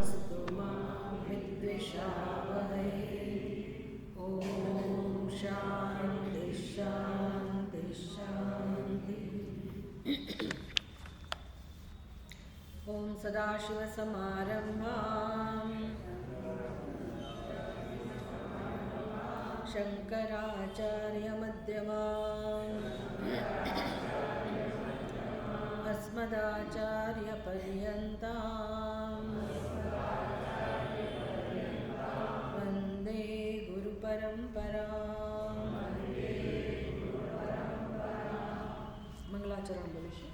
मास्तु मा विद्विषावहै। ॐ शान्ति शान्ति शान्ति। ॐ सदाशिवसमारम्भां शङ्कराचार्यमध्यमाम् अस्मदाचार्यपर्यन्तां वन्दे गुरुपरम्पराम्। मंगलाचरण बोलीશું.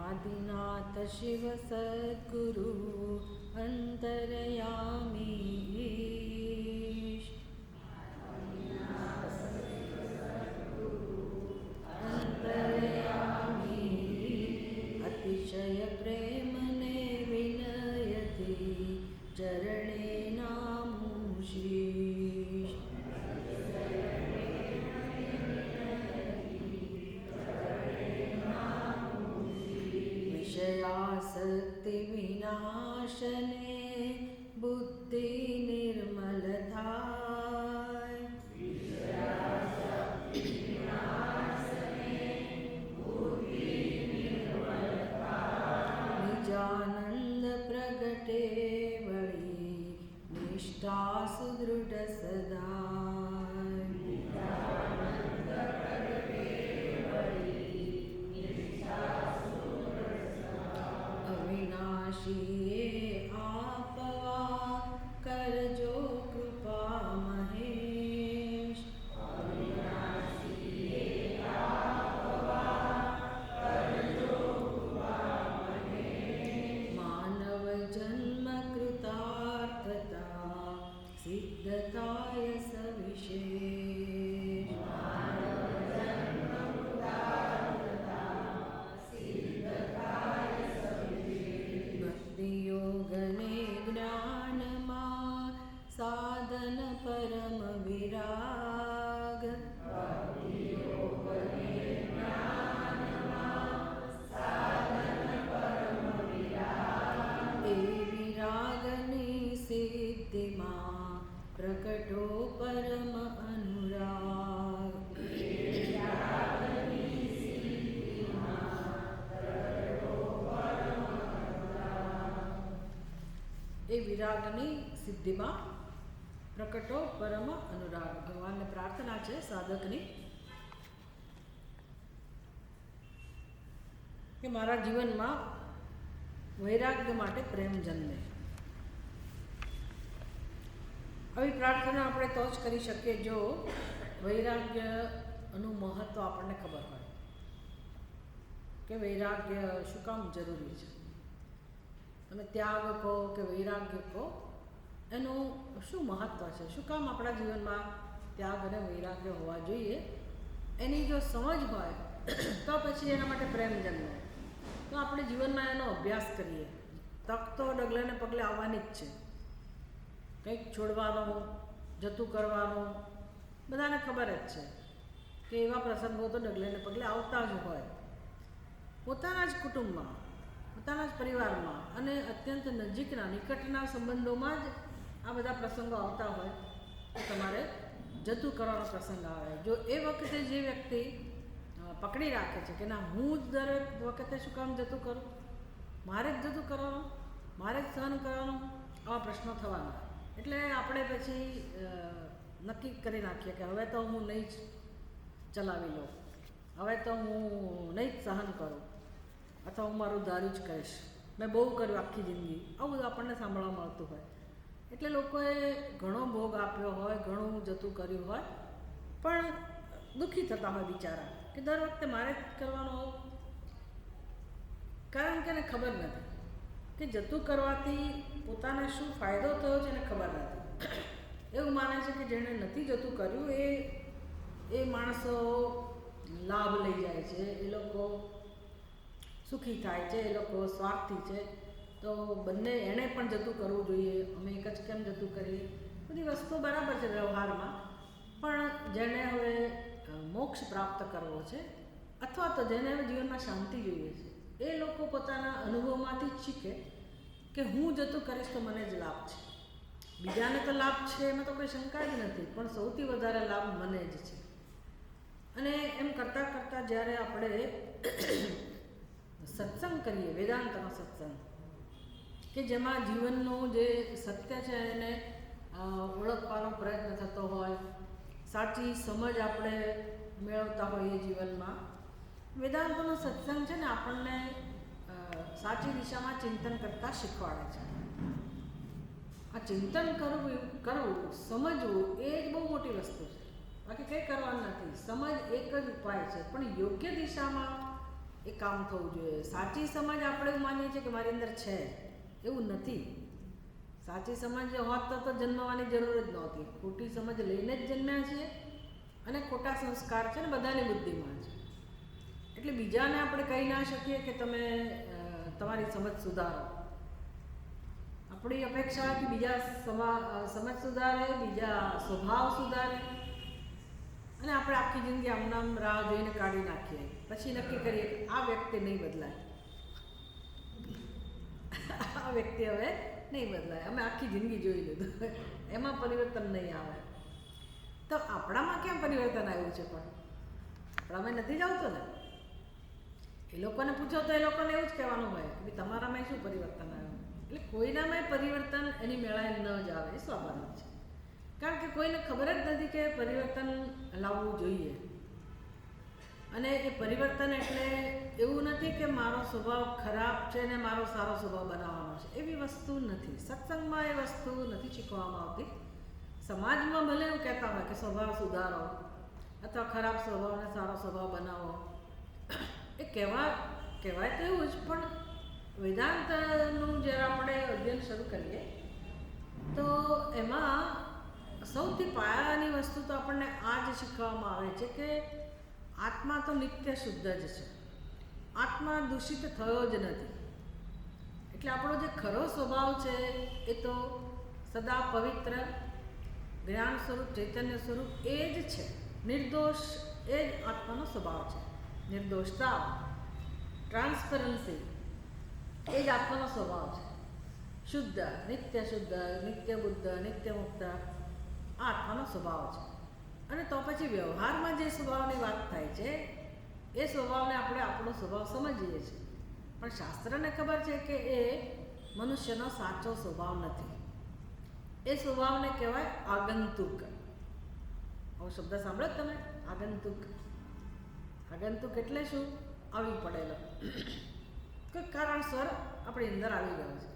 आदिनाथ शिव सद्गुरु अंतरयामी अंतरयामी अतिशय प्रेम ने विनयति चरणे नामुशीष। विषयासक्ति विनाशने बुद्धि निर्मल थाय। निजानंद प्रगटे वळी निष्ठा सुदृढ़ सदा। अविनाशी आपवा करजो कृपा महेश। मानव जन्म कृतार्थता सिद्धताय सविशेष। योगने ज्ञानमा साधन परम विराग। ए विरागनी सिद्धिमा प्रकटो परम अनुराग। એ વિરાગની સિદ્ધિમાં પ્રકટો પરમ અનુરાગ. ભગવાનને પ્રાર્થના છે સાધકની કે મારા જીવનમાં વૈરાગ્ય માટે પ્રેમ જન્મે. આવી પ્રાર્થના આપણે તો જ કરી શકીએ જો વૈરાગ્યનું મહત્ત્વ આપણને ખબર હોય કે વૈરાગ્ય શું કામ જરૂરી છે. તમે ત્યાગ કહો કે વૈરાગ્ય કહો, એનું શું મહત્ત્વ છે, શું કામ આપણા જીવનમાં ત્યાગ અને વૈરાગ્ય હોવા જોઈએ, એની જો સમજ હોય તો પછી એના માટે પ્રેમ જન્મે. તો આપણે જીવનમાં એનો અભ્યાસ કરીએ. તક તો ડગલે ને પગલે આવવાની જ છે. કંઈક છોડવાનું, જતું કરવાનું બધાને ખબર જ છે કે એવા પ્રસંગો તો ડગલે ને પગલે આવતા જ હોય. પોતાના જ કુટુંબમાં, પોતાના જ પરિવારમાં અને અત્યંત નજીકના નિકટના સંબંધોમાં જ આ બધા પ્રસંગો આવતા હોય તો તમારે જતું કરવાનો પ્રસંગ આવે. જો એ વખતે જે વ્યક્તિ પકડી રાખે છે કે ના હું જ દરેક વખતે શું કામ જતું કરું, મારે જ જતું કરવાનું, મારે જ સહન કરવાનું, આવા પ્રશ્નો થવાના. એટલે આપણે પછી નક્કી કરી નાખીએ કે હવે તો હું નહીં જ ચલાવી લઉં, હવે તો હું નહીં જ સહન કરું, અથવા હું મારું ધાર્યું જ કહીશ, મેં બહુ કર્યું આખી જિંદગી. આવું બધું આપણને સાંભળવા મળતું હોય. એટલે લોકોએ ઘણો ભોગ આપ્યો હોય, ઘણું જતું કર્યું હોય, પણ દુઃખી થતા હોય બિચારા કે દર વખતે મારે જ કરવાનું. કારણ કે એને ખબર નથી કે જતું કરવાથી પોતાને શું ફાયદો થયો છે એને ખબર નથી. એવું માને છે કે જેણે નથી જતું કર્યું એ માણસો લાભ લઈ જાય છે, એ લોકો સુખી થાય છે, એ લોકો સ્વાર્થી છે. તો બંને એણે પણ જતું કરવું જોઈએ, અમે એક જ કેમ જતું કરીએ. બધી વસ્તુઓ બરાબર છે વ્યવહારમાં, પણ જેને હવે મોક્ષ પ્રાપ્ત કરવો છે અથવા તો જેને હવે જીવનમાં શાંતિ જોઈએ છે, એ લોકો પોતાના અનુભવમાંથી જ શીખે કે હું જતું કરીશ તો મને જ લાભ છે. બીજાને તો લાભ છે એમાં તો કોઈ શંકા જ નથી, પણ સૌથી વધારે લાભ મને જ છે. અને એમ કરતાં કરતાં જ્યારે આપણે સત્સંગ કરીએ, વેદાંતનો સત્સંગ કે જેમાં જીવનનું જે સત્ય છે એને ઓળખવાનો પ્રયત્ન થતો હોય, સાચી સમજ આપણે મેળવતા હોઈએ જીવનમાં, વેદાંતનો સત્સંગ છે ને આપણને સાચી દિશામાં ચિંતન કરતાં શીખવાડે છે. આ ચિંતન કરવું સમજવું એ જ બહુ મોટી વસ્તુ છે, બાકી કંઈ કરવાનું નથી. સમજ એક જ ઉપાય છે, પણ યોગ્ય દિશામાં એ કામ થવું જોઈએ. સાચી સમજ આપણે એવું માનીએ છીએ કે મારી અંદર છે, એવું નથી. સાચી સમજ હોત તો જન્મવાની જરૂર જ નહોતી. ખોટી સમજ લઈને જ જન્મ્યા છીએ અને ખોટા સંસ્કાર છે ને બધાની બુદ્ધિમાં છે. એટલે બીજાને આપણે કહી ના શકીએ કે તમે તમારી સમજ સુધારો. આપણી અપેક્ષા કે બીજા સમજ સુધારે, બીજા સ્વભાવ સુધારે, અને આપણે આખી જિંદગી આમનામ રાહ જોઈને કાઢી નાખીએ. પછી નક્કી કરીએ કે આ વ્યક્તિ નહીં બદલાય, આ વ્યક્તિ હવે નહીં બદલાય, અમે આખી જિંદગી જોઈ લીધું, એમાં પરિવર્તન નહીં આવે. તો આપણામાં કેમ પરિવર્તન આવ્યું છે? પણ આપણામાં નથી જ આવતું ને. એ લોકોને પૂછો તો એ લોકોને એવું જ કહેવાનું હોય કે તમારામાં શું પરિવર્તન આવ્યું. એટલે કોઈનામાં પરિવર્તન એની મેળાએ ન જ આવે, એ સ્વાભાવિક છે. કારણ કે કોઈને ખબર જ નથી કે પરિવર્તન લાવવું જોઈએ. અને એ પરિવર્તન એટલે એવું નથી કે મારો સ્વભાવ ખરાબ છે ને મારો સારો સ્વભાવ બનાવવાનો છે, એવી વસ્તુ નથી. સત્સંગમાં એ વસ્તુ નથી શીખવામાં આવતી. સમાજમાં ભલે એવું કહેતા હોય કે સ્વભાવ સુધારો અથવા ખરાબ સ્વભાવને સારો સ્વભાવ બનાવો, એ કહેવાય તો એવું જ, પણ વેદાંતનું જ્યારે આપણે અધ્યયન શરૂ કરીએ તો એમાં સૌથી પાયાની વસ્તુ તો આપણને આ જ શીખવામાં આવે છે કે આત્મા તો નિત્ય શુદ્ધ જ છે, આત્મા દૂષિત થયો જ નથી. એટલે આપણો જે ખરો સ્વભાવ છે એ તો સદા પવિત્ર જ્ઞાન સ્વરૂપ, ચૈતન્ય સ્વરૂપ એ જ છે. નિર્દોષ એ જ આત્માનો સ્વભાવ છે. નિર્દોષતા, ટ્રાન્સપરન્સી એ જ આત્માનો સ્વભાવ છે. શુદ્ધ, નિત્ય શુદ્ધ, નિત્ય બુદ્ધ, નિત્ય મુક્ત આ આત્માનો સ્વભાવ છે. અને તો પછી વ્યવહારમાં જે સ્વભાવની વાત થાય છે એ સ્વભાવને આપણે આપણો સ્વભાવ સમજીએ છીએ, પણ શાસ્ત્રને ખબર છે કે એ મનુષ્યનો સાચો સ્વભાવ નથી. એ સ્વભાવને કહેવાય આગંતુક. આવો શબ્દ સાંભળો તમે, આગંતુક. આગંતુક એટલે શું? આવી પડેલો, કોઈ કારણસર આપણી અંદર આવી ગયો છે.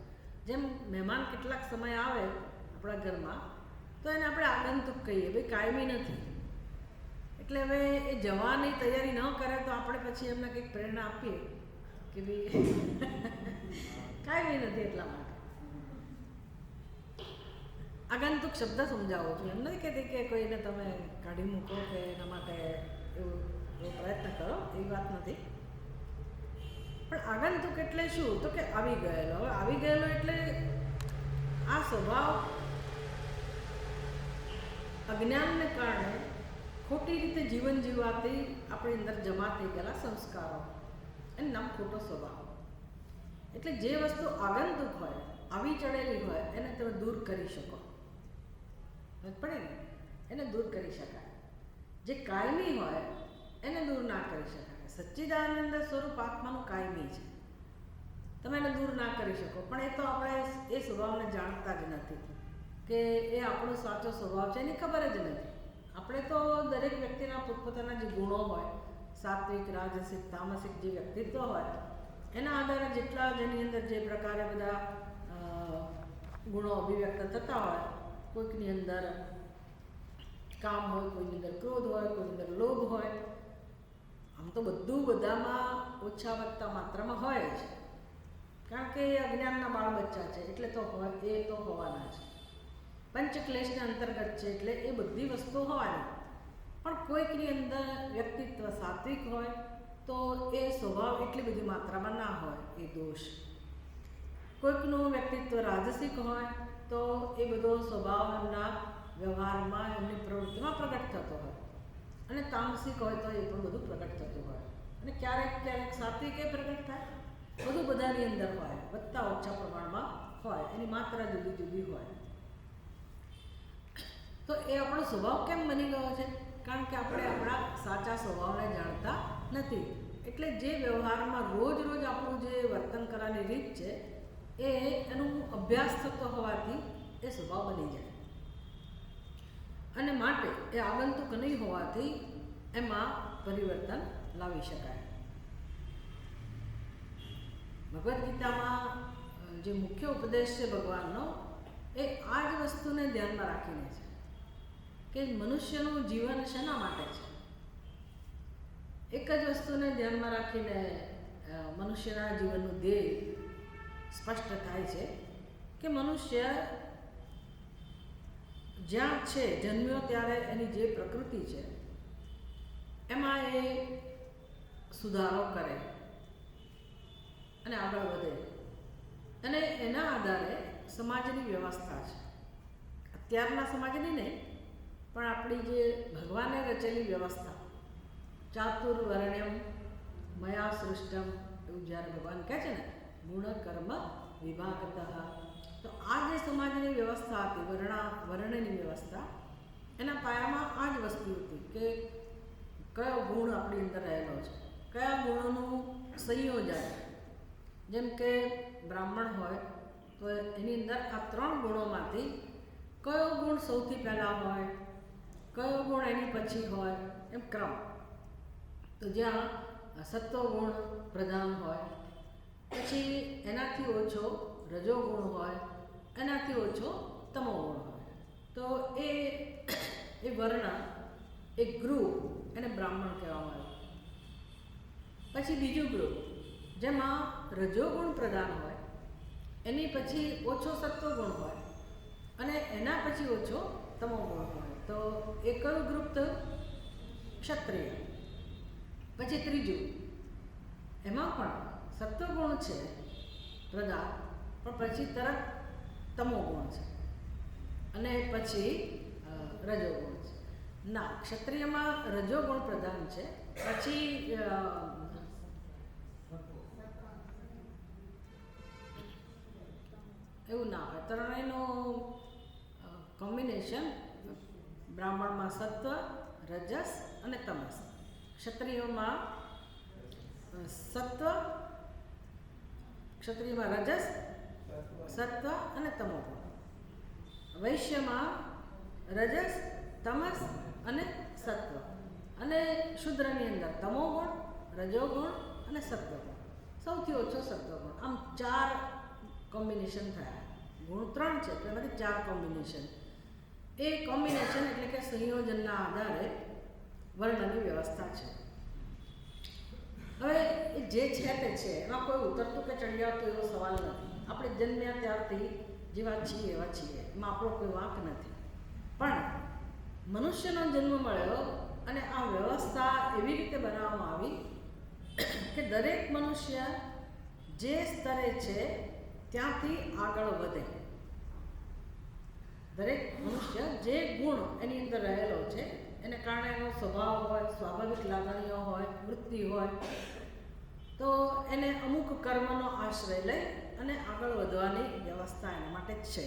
જેમ મહેમાન કેટલાક સમય આવે આપણા ઘરમાં તો એને આપણે આગંતુક કહીએ, ભાઈ કાયમી નથી. એટલે હવે એ જવાની તૈયારી ન કરે તો આપણે પછી એમને કંઈક પ્રેરણા આપીએ કે ભાઈ કાયમી નથી, એટલા માટે આગંતુક શબ્દ સમજાવો છું. એમ નથી કહેતી કે કોઈને તમે કાઢી મૂકો કે એના માટે એવો પ્રયત્ન કરો, એવી વાત નથી. પણ આગંતુક એટલે શું? તો કે આવી ગયેલો. હવે આવી ગયેલો એટલે આ સ્વભાવ અજ્ઞાનને કારણે ખોટી રીતે જીવન જીવવાથી આપણી અંદર જમા થઈ ગયેલા સંસ્કારો, એનું નામ ખોટો સ્વભાવ. એટલે જે વસ્તુ આગંતુક હોય, આવી ચડેલી હોય, એને તમે દૂર કરી શકો. પડે ને, એને દૂર કરી શકાય. જે કાયમી હોય એને દૂર ના કરી શકાય. સચ્ચિદાનંદ સ્વરૂપ આત્માનું કાયમી છે, તમે એને દૂર ના કરી શકો. પણ એ તો આપણે એ સ્વભાવને જાણતા જ નથી કે એ આપણો સાચો સ્વભાવ છે, એની ખબર જ નથી. આપણે તો દરેક વ્યક્તિના પોતપોતાના જે ગુણો હોય, સાત્વિક, રાજસિક, તામસિક જે વ્યક્તિત્વ હોય, એના આધારે જેટલા જેની અંદર જે પ્રકારે બધા ગુણો અભિવ્યક્ત થતા હોય, કોઈકની અંદર કામ હોય, કોઈની અંદર ક્રોધ હોય, કોઈની અંદર લોભ હોય. આમ તો બધું બધામાં ઓછા વત્તા માત્રામાં હોય જ, કારણ કે એ અજ્ઞાનના બાળ બચ્ચા છે, એટલે તો હોય, એ તો હોવાના છે. પંચક્લેશના અંતર્ગત છે, એટલે એ બધી વસ્તુઓ હોવાની. પણ કોઈકની અંદર વ્યક્તિત્વ સાત્વિક હોય તો એ સ્વભાવ એટલી બધી માત્રામાં ના હોય, એ દોષ. કોઈકનું વ્યક્તિત્વ રાજસિક હોય તો એ બધો સ્વભાવ એમના વ્યવહારમાં એમની પ્રવૃત્તિમાં પ્રગટ થતો હોય, અને તામસિક હોય તો એ પણ બધું પ્રગટ થતું હોય, અને ક્યારેક ક્યારેક સાત્વિક એ પ્રગટ થાય, બધું બધાની અંદર હોય, વધતા ઓછા પ્રમાણમાં હોય, એની માત્રા જુદી જુદી હોય. તો એ આપણો સ્વભાવ કેમ બની ગયો છે? કારણ કે આપણે આપણા સાચા સ્વભાવને જાણતા નથી. એટલે જે વ્યવહારમાં રોજ રોજ આપણું જે વર્તન કરવાની રીત છે એનું અભ્યાસ થતો હોવાથી એ સ્વભાવ બની જાય, અને માટે એ આગંતુક નહીં હોવાથી એમાં પરિવર્તન લાવી શકાય. ભગવદ્ ગીતામાં જે મુખ્ય ઉપદેશ છે ભગવાનનો, એ આ જ વસ્તુને ધ્યાનમાં રાખીને છે કે મનુષ્યનું જીવન શેના માટે છે. એક જ વસ્તુને ધ્યાનમાં રાખીને મનુષ્યના જીવનનું ધ્યેય સ્પષ્ટ થાય છે કે મનુષ્ય જ્યાં છે, જન્મ્યો ત્યારે એની જે પ્રકૃતિ છે એમાં એ સુધારો કરે અને આગળ વધે, અને એના આધારે સમાજની વ્યવસ્થા છે. અત્યારના સમાજની નહીં, પણ આપણી જે ભગવાને રચેલી વ્યવસ્થા, ચાતુર્વર્ણ્યમ મયા સૃષ્ટમ, એવું જ્યારે ભગવાન કહે છે ને, ગુણ કર્મ વિભાગતઃ, તો આ જે સમાજની વ્યવસ્થા હતી, વર્ણની વ્યવસ્થા, એના પાયામાં આ જ વસ્તુ હતી કે કયો ગુણ આપણી અંદર રહેલો છે, કયા ગુણોનું સંયોજન. જેમ કે બ્રાહ્મણ હોય તો એની અંદર આ 3 ગુણોમાંથી કયો ગુણ સૌથી પહેલાં હોય, કયો ગુણ એની પછી હોય, એમ ક્રમ. તો જ્યાં સત્વગુણ પ્રધાન હોય, પછી એનાથી ઓછો રજોગુણ હોય, એનાથી ઓછો તમોગુણ હોય, તો એ વર્ણ, એક ગ્રુપ, એને બ્રાહ્મણ કહેવામાં આવે. પછી બીજું ગ્રુપ જેમાં રજોગુણ પ્રધાન હોય, એની પછી ઓછો સત્વગુણ હોય, અને એના પછી ઓછો તમોગુણ હોય, તો એ કયું ગ્રુપ થયું? ક્ષત્રિય. પછી ત્રીજું, એમાં પણ સત્વગુણ છે પ્રધાન, પણ પછી તરત તમોગુણ છે, અને પછી રજોગુણ છે. ના, ક્ષત્રિયમાં રજોગુણ પ્રધાન છે, પછી એવું ના હોય. ત્રણેયનું કોમ્બિનેશન બ્રાહ્મણમાં સત્વ, રજસ અને તમસ, ક્ષત્રિયમાં રજસ, સત્વ અને તમોગુણ, વૈશ્યમાં રજસ, તમસ અને સત્વ, અને શૂદ્રની અંદર તમોગુણ, રજોગુણ અને સત્વગુણ, સૌથી ઓછો સત્વગુણ. આમ 4 કોમ્બિનેશન થયા. ગુણ 3 છે, એમાંથી 4 કોમ્બિનેશન. એ કોમ્બિનેશન એટલે કે સંયોજનના આધારે વર્ણની વ્યવસ્થા છે. હવે એ જે છે તે છે, એમાં કોઈ ઉતરતું કે ચડી આવતું એવો સવાલ નથી. આપણે જન્મ્યા ત્યારથી જેવા છીએ એવા છીએ, એમાં આપણો કોઈ વાંક નથી. પણ મનુષ્યનો જન્મ મળ્યો અને આ વ્યવસ્થા એવી રીતે બનાવવામાં આવી કે દરેક મનુષ્ય જે સ્તરે છે ત્યાંથી આગળ વધે. દરેક મનુષ્ય જે ગુણ એની અંદર રહેલો છે, એને કારણે એનો સ્વભાવ હોય, સ્વાભાવિક લાગણીઓ હોય, વૃત્તિ હોય, તો એને અમુક કર્મનો આશ્રય લઈ અને આગળ વધવાની વ્યવસ્થા એના માટે જ છે.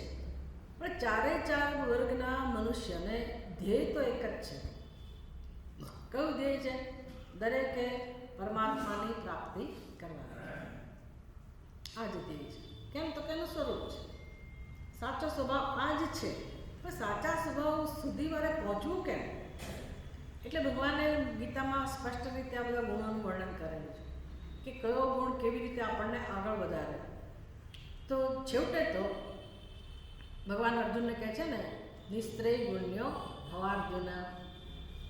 પણ 4 વર્ગના મનુષ્યને ધ્યેય તો એક જ છે. કયું ધ્યેય છે? દરેકે પરમાત્માની પ્રાપ્તિ કરવાની. આ જ ધ્યેય છે. કેમ? તો કે એનું સ્વરૂપ છે, સાચો સ્વભાવ આ જ છે. પણ સાચા સ્વભાવ સુધી મારે પહોંચવું કેમ? એટલે ભગવાને ગીતામાં સ્પષ્ટ રીતે આ બધા ગુણોનું વર્ણન કરેલું છે કે કયો ગુણ કેવી રીતે આપણને આગળ વધારે. તો છેવટે તો ભગવાન અર્જુનને કહે છે ને, નિસ્ત્રેય ગુણ્યો ભવાર્જુન,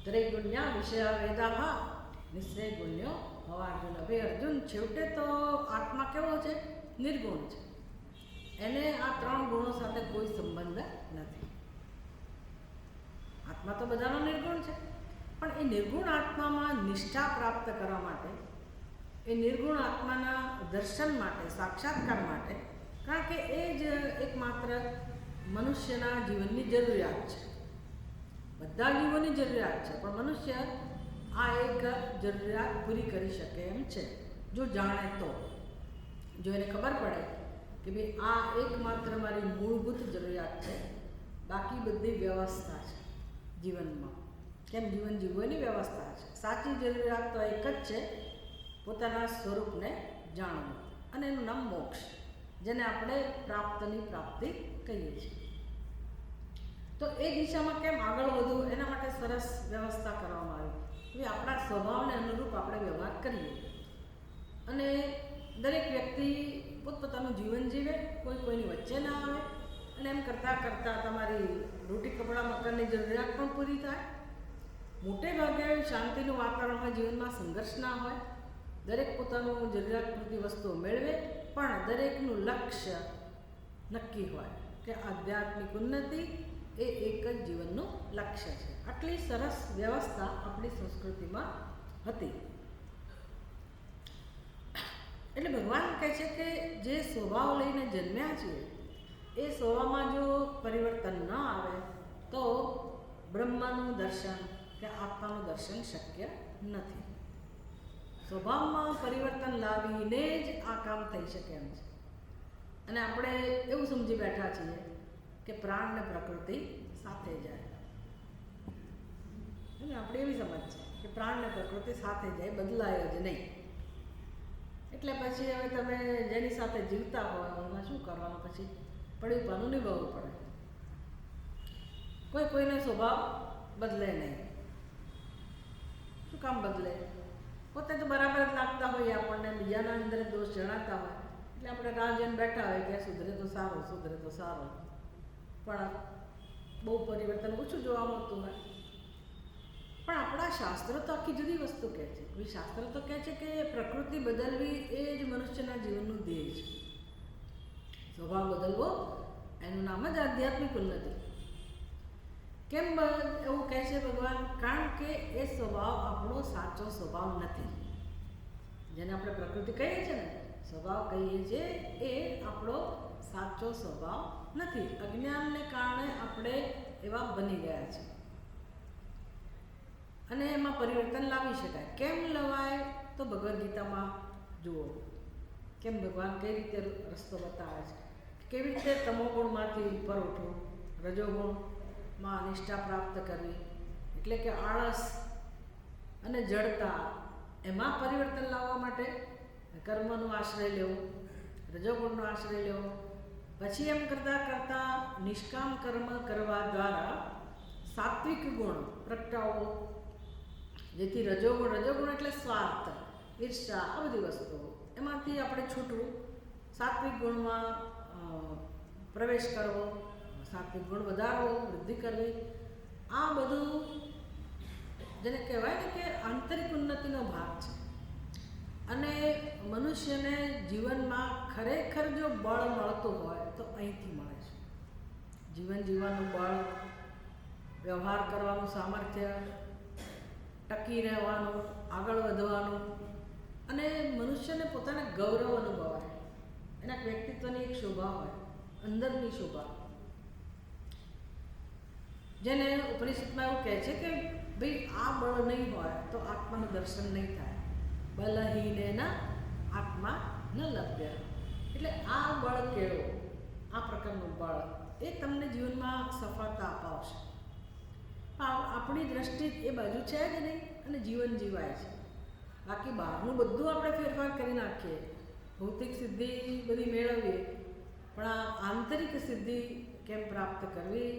ત્રૈગુણ્યા વિષયા વેદાહ, નિસ્ત્રેય ગુણ્યો ભવાર્જુન. હવે અર્જુન, છેવટે તો આત્મા કેવો છે? નિર્ગુણ છે. એને આ 3 ગુણો સાથે કોઈ સંબંધ નથી. આત્મા તો બધાનો નિર્ગુણ છે, પણ એ નિર્ગુણ આત્મામાં નિષ્ઠા પ્રાપ્ત કરવા માટે, એ નિર્ગુણ આત્માના દર્શન માટે, સાક્ષાત્કાર માટે, કારણ કે એ જ એકમાત્ર મનુષ્યના જીવનની જરૂરિયાત છે. બધા જીવોની જરૂરિયાત છે, પણ મનુષ્ય આ એક જરૂરિયાત પૂરી કરી શકે એમ છે જો જાણે તો. જો એને ખબર પડે કે ભાઈ આ એકમાત્ર મારી મૂળભૂત જરૂરિયાત છે, બાકી બધી વ્યવસ્થા છે જીવનમાં. કેમ જીવન જીવવું એની વ્યવસ્થા છે. સાચી જરૂરિયાત તો એક જ છે, પોતાના સ્વરૂપને જાણવું, અને એનું નામ મોક્ષ, જેને આપણે પ્રાપ્તિ કહીએ છીએ. તો એ દિશામાં કેમ આગળ વધવું એના માટે સરસ વ્યવસ્થા કરવામાં આવી કે આપણા સ્વભાવને અનુરૂપ આપણે વ્યવહાર કરીએ, અને દરેક વ્યક્તિ પોતપોતાનું જીવન જીવે, કોઈ કોઈની વચ્ચે ના આવે, અને એમ કરતાં કરતાં તમારી રોટી કપડાં મકાનની જરૂરિયાત પણ પૂરી થાય. મોટે ભાગે શાંતિનું વાતાવરણ હોય, જીવનમાં સંઘર્ષ ના હોય, દરેક પોતાનું જરૂરિયાત પૂરતી વસ્તુઓ મેળવે, પણ દરેકનું લક્ષ્ય નક્કી હોય કે આધ્યાત્મિક ઉન્નતિ એ એક જ જીવનનું લક્ષ્ય છે. આટલી સરસ વ્યવસ્થા આપણી સંસ્કૃતિમાં હતી. એટલે ભગવાન કહે છે કે જે સ્વભાવ લઈને જન્મ્યા છીએ એ સ્વભાવમાં જો પરિવર્તન ન આવે તો બ્રહ્મનું દર્શન કે આત્માનું દર્શન શક્ય નથી. સ્વભાવમાં પરિવર્તન લાવીને જ આ કામ થઈ શકે એમ છે. અને આપણે એવું સમજી બેઠા છીએ કે પ્રાણ ને પ્રકૃતિ સાથે જાય, અને આપણે એવી સમજ છે કે પ્રાણ ને પ્રકૃતિ સાથે જાય, બદલાય જ નહીં. એટલે પછી હવે તમે જેની સાથે જીવતા હોય એમાં શું કરવાનું, પછી પડ્યું પાનું નિભાવવું પડે. કોઈનો સ્વભાવ બદલે નહીં. શું કામ બદલે? પોતે તો બરાબર જ લાગતા હોય આપણને, બીજાના અંદર દોષ જણાતા હોય એટલે આપણે રાહ જોઈને બેઠા હોય કે સુધરે તો સારું, સુધરે તો સારું, પણ બહુ પરિવર્તન ઓછું જોવા મળતું હોય. પણ આપણા શાસ્ત્રો તો આખી જુદી વસ્તુ કહે છે. શાસ્ત્ર તો કહે છે કે પ્રકૃતિ બદલવી એ જ મનુષ્યના જીવનનું ધ્યેય છે. સ્વભાવ બદલવો એનું નામ જ આધ્યાત્મિક ઉન્નતિ. કેમ એવું કહે છે ભગવાન? કારણ કે એ સ્વભાવ આપણો સાચો સ્વભાવ નથી. જેને આપણે પ્રકૃતિ કહીએ છીએ ને, સ્વભાવ કહીએ છીએ, એ આપણો સાચો સ્વભાવ નથી. અજ્ઞાનને કારણે આપણે એવા બની ગયા છે, અને એમાં પરિવર્તન લાવી શકાય. કેમ લવાય? તો ભગવદ્ ગીતામાં જુઓ કેમ ભગવાન કઈ રીતે રસ્તો બતાવે છે, કેવી રીતે તમોગુણમાંથી ઉપર ઉઠવું, રજોગુણમાં નિષ્ઠા પ્રાપ્ત કરવી, એટલે કે આળસ અને જડતા, એમાં પરિવર્તન લાવવા માટે કર્મનો આશ્રય લેવો, રજોગુણનો આશ્રય લેવો. પછી એમ કરતાં કરતાં નિષ્કામ કર્મ કરવા દ્વારા સાત્વિક ગુણ પ્રગટાવવો, જેથી રજોગુણ એટલે સ્વાર્થ, ઈર્ષા, આ બધી વસ્તુઓ, એમાંથી આપણે છૂટવું, સાત્વિક ગુણમાં પ્રવેશ કરવો, સાત્વિક ગુણ વધારવો, વૃદ્ધિ કરવી. આ બધું જેને કહેવાય ને કે આંતરિક ઉન્નતિનો ભાગ છે. અને મનુષ્યને જીવનમાં ખરેખર જો બળ મળતું હોય તો અહીંથી મળે છે. જીવન જીવવાનું બળ, વ્યવહાર કરવાનું સામર્થ્ય, ટકી રહેવાનું, આગળ વધવાનું, અને મનુષ્યને પોતાને ગૌરવ અનુભવાય, એના વ્યક્તિત્વની એક શોભા હોય, અંદરની શોભા, જેને ઉપનિષદમાં એવું કહે છે કે ભાઈ આ બળ નહીં હોય તો આત્માનું દર્શન નહીં થાય. બલહીનેના આત્મા ન લભ્ય. એટલે આ બળ કેળવો, આ પ્રકારનું બળ એ તમને જીવનમાં સફળતા અપાવશે. આપણી દ્રષ્ટિ એ બાજુ છે જ નહીં, અને જીવન જીવાય છે. બાકી બહારનું બધું આપણે ફેરફાર કરી નાખીએ, ભૌતિક સિદ્ધિ બધી મેળવીએ, પણ આ આંતરિક સિદ્ધિ કેમ પ્રાપ્ત કરવી,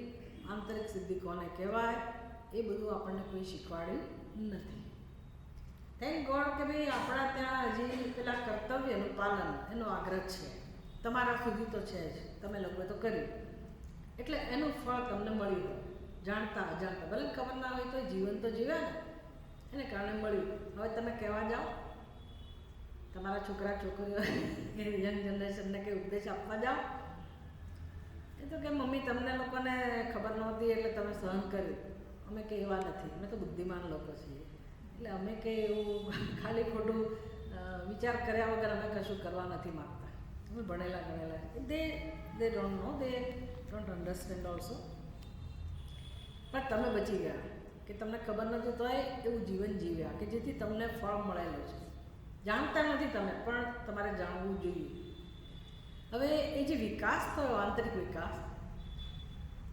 આંતરિક સિદ્ધિ કોને કહેવાય, એ બધું આપણને કોઈ શીખવાડ્યું નથી. થેન્ક ગોડ કે ભાઈ આપણા ત્યાં હજી પેલા કર્તવ્યનું પાલન એનો આગ્રહ છે. તમારા સુધી તો છે જ, તમે લોકોએ તો કર્યું, એટલે એનું ફળ તમને મળ્યું હોય, જાણતા અજાણતા. ભલે ખબર ના હોય તો જીવન તો જીવ્યા ને, એને કારણે મળ્યું. હવે તમે કહેવા જાઓ તમારા છોકરા છોકરીઓ યંગ જનરેશનને કંઈ ઉપદેશ આપવા જાઓ, એ તો કે મમ્મી તમને લોકોને ખબર નહોતી એટલે તમે સહન કર્યું. અમે કંઈ એવા નથી, અમે તો બુદ્ધિમાન લોકો છીએ, એટલે અમે કંઈ એવું ખાલી ખોટું વિચાર કર્યા વગર અમે કશું કરવા નથી માગતા. અમે ભણેલા ગણેલા, they don't know, they don't understand also, પણ તમે બચી ગયા કે તમને ખબર નથી તોય એવું જીવન જીવ્યા કે જેથી તમને ફળ મળેલું છે. જાણતા નથી તમે, પણ તમારે જાણવું જોઈએ. હવે એ જે વિકાસ થયો, આંતરિક વિકાસ,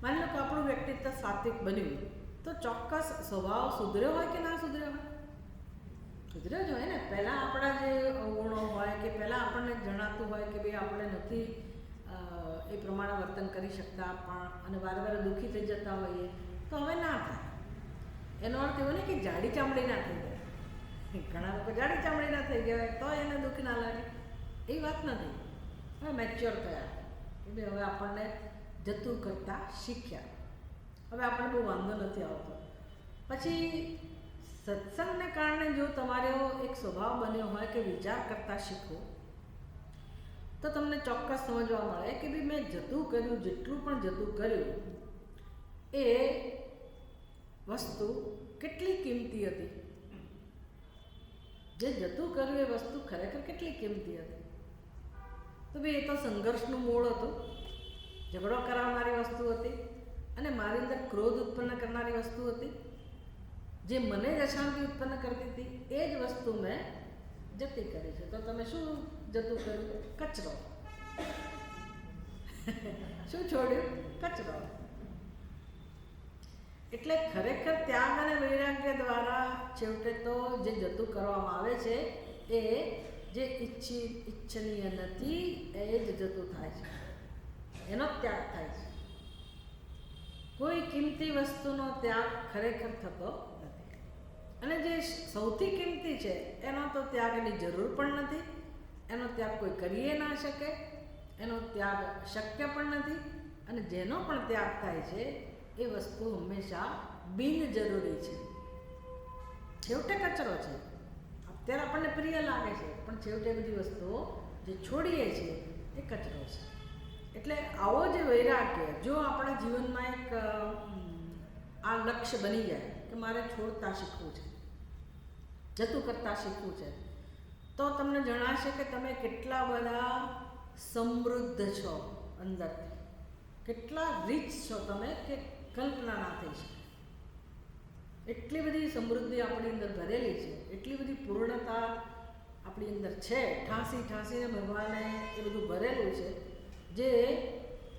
માની લો કે આપણું વ્યક્તિત્વ સાત્વિક બન્યું તો ચોક્કસ સ્વભાવ સુધર્યો હોય કે ના સુધર્યો હોય? સુધર્યો જ હોય ને. પહેલાં આપણા જે અવગુણો હોય કે પહેલાં આપણને જણાતું હોય કે ભાઈ આપણે નથી એ પ્રમાણે વર્તન કરી શકતા પણ અને વારે વારે દુઃખી થઈ જતા હોઈએ, તો હવે ના થાય. એનો અર્થ એવો નહીં કે જાડી ચામડી ના થઈ જાય. ઘણા લોકો જાડી ચામડી ના થઈ ગયા તો એને દુઃખ ના લાગે, એ વાત નથી. હવે મેચ્યોર થયા કે ભાઈ હવે આપણને જતું કરતાં શીખ્યા, હવે આપણને બહુ વાંધો નથી આવતો. પછી સત્સંગને કારણે જો તમારો એક સ્વભાવ બન્યો હોય કે વિચાર કરતાં શીખો, તો તમને ચોક્કસ સમજવા મળે કે ભાઈ મેં જતું કર્યું, જેટલું પણ જતું કર્યું એ વસ્તુ કેટલી કિંમતી હતી. જે જતું કર્યું એ વસ્તુ ખરેખર કેટલી કિંમતી હતી. તો ભાઈ એ તો સંઘર્ષનું મૂળ હતું, ઝઘડો કરાવનારી વસ્તુ હતી અને મારી અંદર ક્રોધ ઉત્પન્ન કરનારી વસ્તુ હતી, જે મને જ અશાંતિ ઉત્પન્ન કરતી હતી. એ જ વસ્તુ મેં જતી કરી છે. તો તમે શું જતું કર્યું? કચરો. શું છોડ્યું? કચરો. એટલે ખરેખર ત્યાગ અને વૈરાગ્ય દ્વારા છેવટે તો જે જતું કરવામાં આવે છે એ જે ઈચ્છનીય નથી એ જ જતું થાય છે, એનો ત્યાગ થાય છે. કોઈ કિંમતી વસ્તુનો ત્યાગ ખરેખર થતો નથી. અને જે સૌથી કિંમતી છે એનો તો ત્યાગની જરૂર પણ નથી, એનો ત્યાગ કોઈ કરીએ ના શકે, એનો ત્યાગ શક્ય પણ નથી. અને જેનો પણ ત્યાગ થાય છે એ વસ્તુ હંમેશા બિનજરૂરી છે. છેવટે કચરો છે. અત્યારે આપણને પ્રિય લાગે છે પણ છેવટે બધી વસ્તુઓ જે છોડીએ છીએ એ કચરો છે. એટલે આવો જે વૈરાગ્ય જો આપણા જીવનમાં એક આ લક્ષ્ય બની જાય કે મારે છોડતા શીખવું છે, જતું કરતાં શીખવું છે, તો તમને જણાશે કે તમે કેટલા બધા સમૃદ્ધ છો અંદરથી, કેટલા રીચ છો તમે કે કલ્પના ના થઈ શકે. એટલી બધી સમૃદ્ધિ આપણી અંદર ભરેલી છે, એટલી બધી પૂર્ણતા આપણી અંદર છે. ઠાંસીને ભગવાને એ બધું ભરેલું છે, જે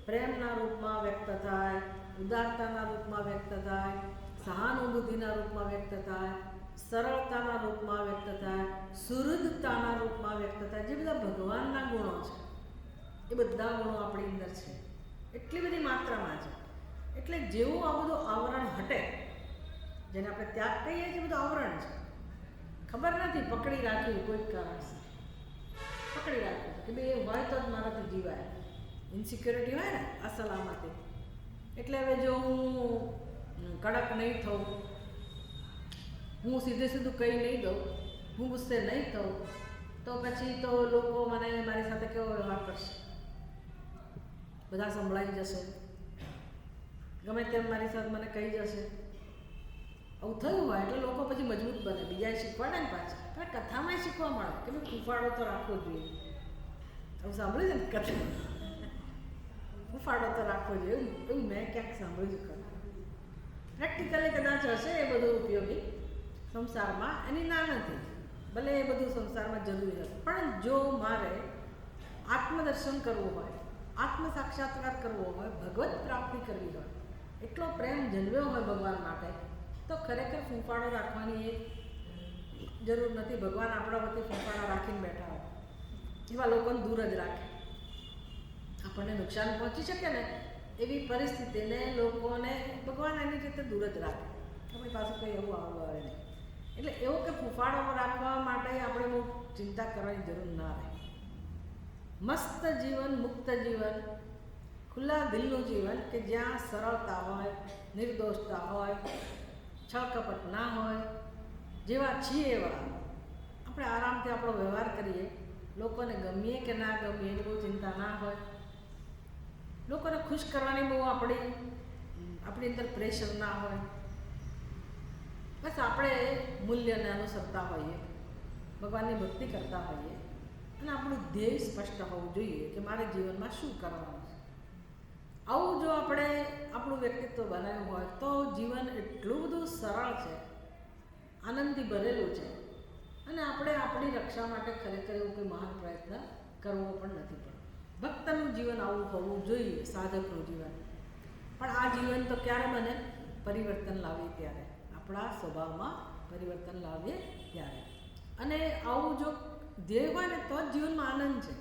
પ્રેમના રૂપમાં વ્યક્ત થાય, ઉદારતાના રૂપમાં વ્યક્ત થાય, સહાનુભૂતિના રૂપમાં વ્યક્ત થાય, સરળતાના રૂપમાં વ્યક્ત થાય, સુહૃદતાના રૂપમાં વ્યક્ત થાય. જે બધા ભગવાનના ગુણો છે એ બધા ગુણો આપણી અંદર છે, એટલી બધી માત્રામાં છે. એટલે જેવું આ બધું આવરણ હટે, જેને આપણે ત્યાગ કહીએ છીએ, બધું આવરણ છે. ખબર નથી, પકડી રાખ્યું કોઈક કારણથી, પકડી રાખ્યું કે ભાઈ એ હોય તો જ મારાથી જીવાય. ઇન્સિક્યોરિટી હોય ને, અસલામતી. એટલે હવે જો હું કડક નહીં થઉં, હું સીધું કંઈ નહીં દઉં, હું ગુસ્સે નહીં થઉં, તો પછી તો લોકો મને મારી સાથે કેવો વ્યવહાર કરશે, બધા સંભળાઈ જશે, ગમે તેમ મારી સાથે મને કહી જશે. આવું થયું હોય એટલે લોકો પછી મજબૂત બને, બીજાએ શીખવાડે ને પાછા. પણ કથામાં શીખવા મળે કે ભાઈ ફૂફાડો તો રાખવો જોઈએ. આવું સાંભળ્યું છે ને કથા, ફૂફાડો તો રાખવો જોઈએ, એવું મેં ક્યાંક સાંભળ્યું છે. પ્રેક્ટિકલી કદાચ હશે એ બધું ઉપયોગી સંસારમાં, એની ના નથી, ભલે એ બધું સંસારમાં જરૂરી હશે. પણ જો મારે આત્મદર્શન કરવું હોય, આત્મ સાક્ષાત્કાર કરવો હોય, ભગવત પ્રાપ્તિ કરવી હોય, એટલો પ્રેમ જન્મ્યો હોય ભગવાન માટે, તો ખરેખર ફૂંફાડો રાખવાની એ જરૂર નથી. ભગવાન આપણા વતી ફૂંફાડા રાખીને બેઠા હોય, એવા લોકોને દૂર જ રાખે. આપણને નુકસાન પહોંચી શકે ને એવી પરિસ્થિતિને લોકોને ભગવાન એની રીતે દૂર જ રાખે, આપણી પાસે કંઈ એવું આવવું આવે નહીં. એટલે એવું કે ફૂંફાડો રાખવા માટે આપણે બહુ ચિંતા કરવાની જરૂર ના રહે. મસ્ત જીવન, મુક્ત જીવન, ખુલ્લા દિલનું જીવન કે જ્યાં સરળતા હોય, નિર્દોષતા હોય, છળ કપટ ના હોય, જેવા છીએ એવા આપણે આરામથી આપણો વ્યવહાર કરીએ, લોકોને ગમીએ કે ના ગમીએ એની બહુ ચિંતા ના હોય, લોકોને ખુશ કરવાની બહુ આપણી અંદર પ્રેશર ના હોય. બસ આપણે મૂલ્યને અનુસરતા હોઈએ, ભગવાનની ભક્તિ કરતા હોઈએ અને આપણું ધ્યેય સ્પષ્ટ હોવું જોઈએ કે મારે જીવનમાં શું કરવાનું છે. આવું જો આપણે આપણું વ્યક્તિત્વ બનાવ્યું હોય તો જીવન એટલું બધું સરળ છે, આનંદથી ભરેલું છે, અને આપણે આપણી રક્ષા માટે ખરેખર એવું કોઈ મહાન પ્રયત્ન કરવો પણ નથી પડતો. ભક્તનું જીવન આવું હોવું જોઈએ, સાધકનું જીવન. પણ આ જીવન તો ક્યારે બને? પરિવર્તન લાવીએ ત્યારે, આપણા સ્વભાવમાં પરિવર્તન લાવીએ ત્યારે. અને આવું જો ધ્યેય હોય ને તો જ જીવનમાં આનંદ છે.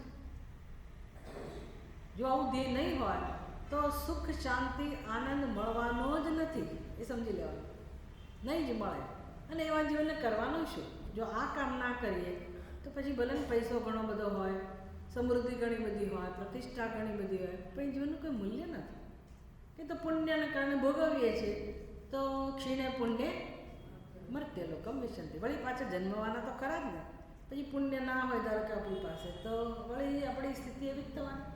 જો આવું ધ્યેય નહીં હોય તો સુખ, શાંતિ, આનંદ મળવાનો જ નથી, એ સમજી લેવાનું, નહીં જ મળે. અને એવા જીવનને કરવાનું શું? જો આ કામ ના કરીએ તો પછી ભલે ને પૈસો ઘણો બધો હોય, સમૃદ્ધિ ઘણી બધી હોય, પ્રતિષ્ઠા ઘણી બધી હોય, પણ એ જીવનનું કોઈ મૂલ્ય નથી. કે તો પુણ્યને કારણે ભોગવીએ છીએ, તો ક્ષીણે પુણ્ય મર્ત્ય લોકમ વિશંતિ, વળી પાછા જન્મવાના તો ખરા જ ને. પછી પુણ્ય ના હોય ધારો કે આપણી પાસે, તો વળી આપણી સ્થિતિ એવી જ થવાની.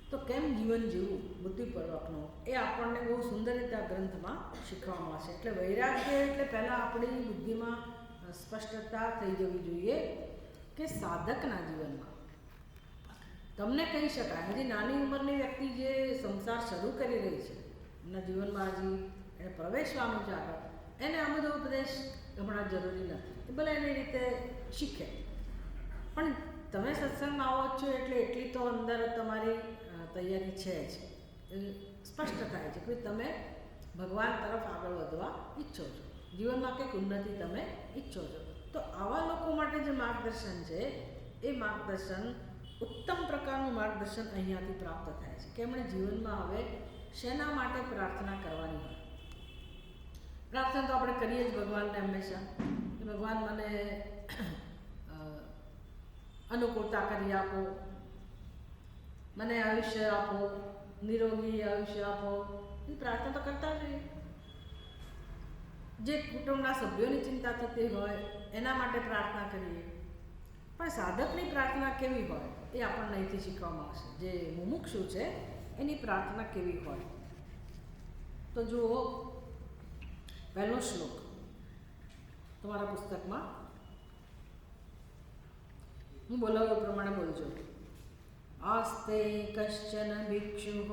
તો કેમ જીવન જીવવું બુદ્ધિપૂર્વકનું, એ આપણને બહુ સુંદર રીતે આ ગ્રંથમાં શીખવા મળશે. એટલે વૈરાગ્ય એટલે પહેલાં આપણી બુદ્ધિમાં સ્પષ્ટતા થઈ જવી જોઈએ કે સાધકના જીવનમાં તમને કહી શકાય, હજી નાની ઉંમરની વ્યક્તિ જે સંસાર શરૂ કરી રહી છે, એમના જીવનમાં હજી એને પ્રવેશવાનું છે આગળ, એને આ બધો ઉપદેશ હમણાં જરૂરી નથી. એ ભલે એની રીતે શીખે, પણ તમે સત્સંગમાં આવો છો એટલે એટલી તો અંદર તમારી તૈયારી છે જ, એ સ્પષ્ટ થાય છે કે તમે ભગવાન તરફ આગળ વધવા ઈચ્છો છો, જીવનમાં કંઈક ઉન્નતિ તમે ઈચ્છો છો. તો આવા લોકો માટે જે માર્ગદર્શન છે, એ માર્ગદર્શન, ઉત્તમ પ્રકારનું માર્ગદર્શન અહીંયાથી પ્રાપ્ત થાય છે કે એમણે જીવનમાં હવે શેના માટે પ્રાર્થના કરવાની હોય. પ્રાર્થના તો આપણે કરીએ જ ભગવાનને હંમેશા, કે ભગવાન મને અનુકૂળતા કરી આપો, મને આયુષ્ય આપો, નિરોગી આયુષ્ય આપો, એ પ્રાર્થના તો કરતા જોઈએ. જે કુટુંબના સભ્યોની ચિંતા થતી હોય એના માટે પ્રાર્થના કરીએ. પણ સાધકની પ્રાર્થના કેવી હોય એ આપણને અહીંથી શીખવામાં આવશે. જે મુમુક્ષુ છે એની પ્રાર્થના કેવી હોય, તો જુઓ પહેલો શ્લોક તમારા પુસ્તકમાં, હું બોલાવ્યો પ્રમાણે બોલજો. આસ્તે કશ્ચન ભિક્ષુઃ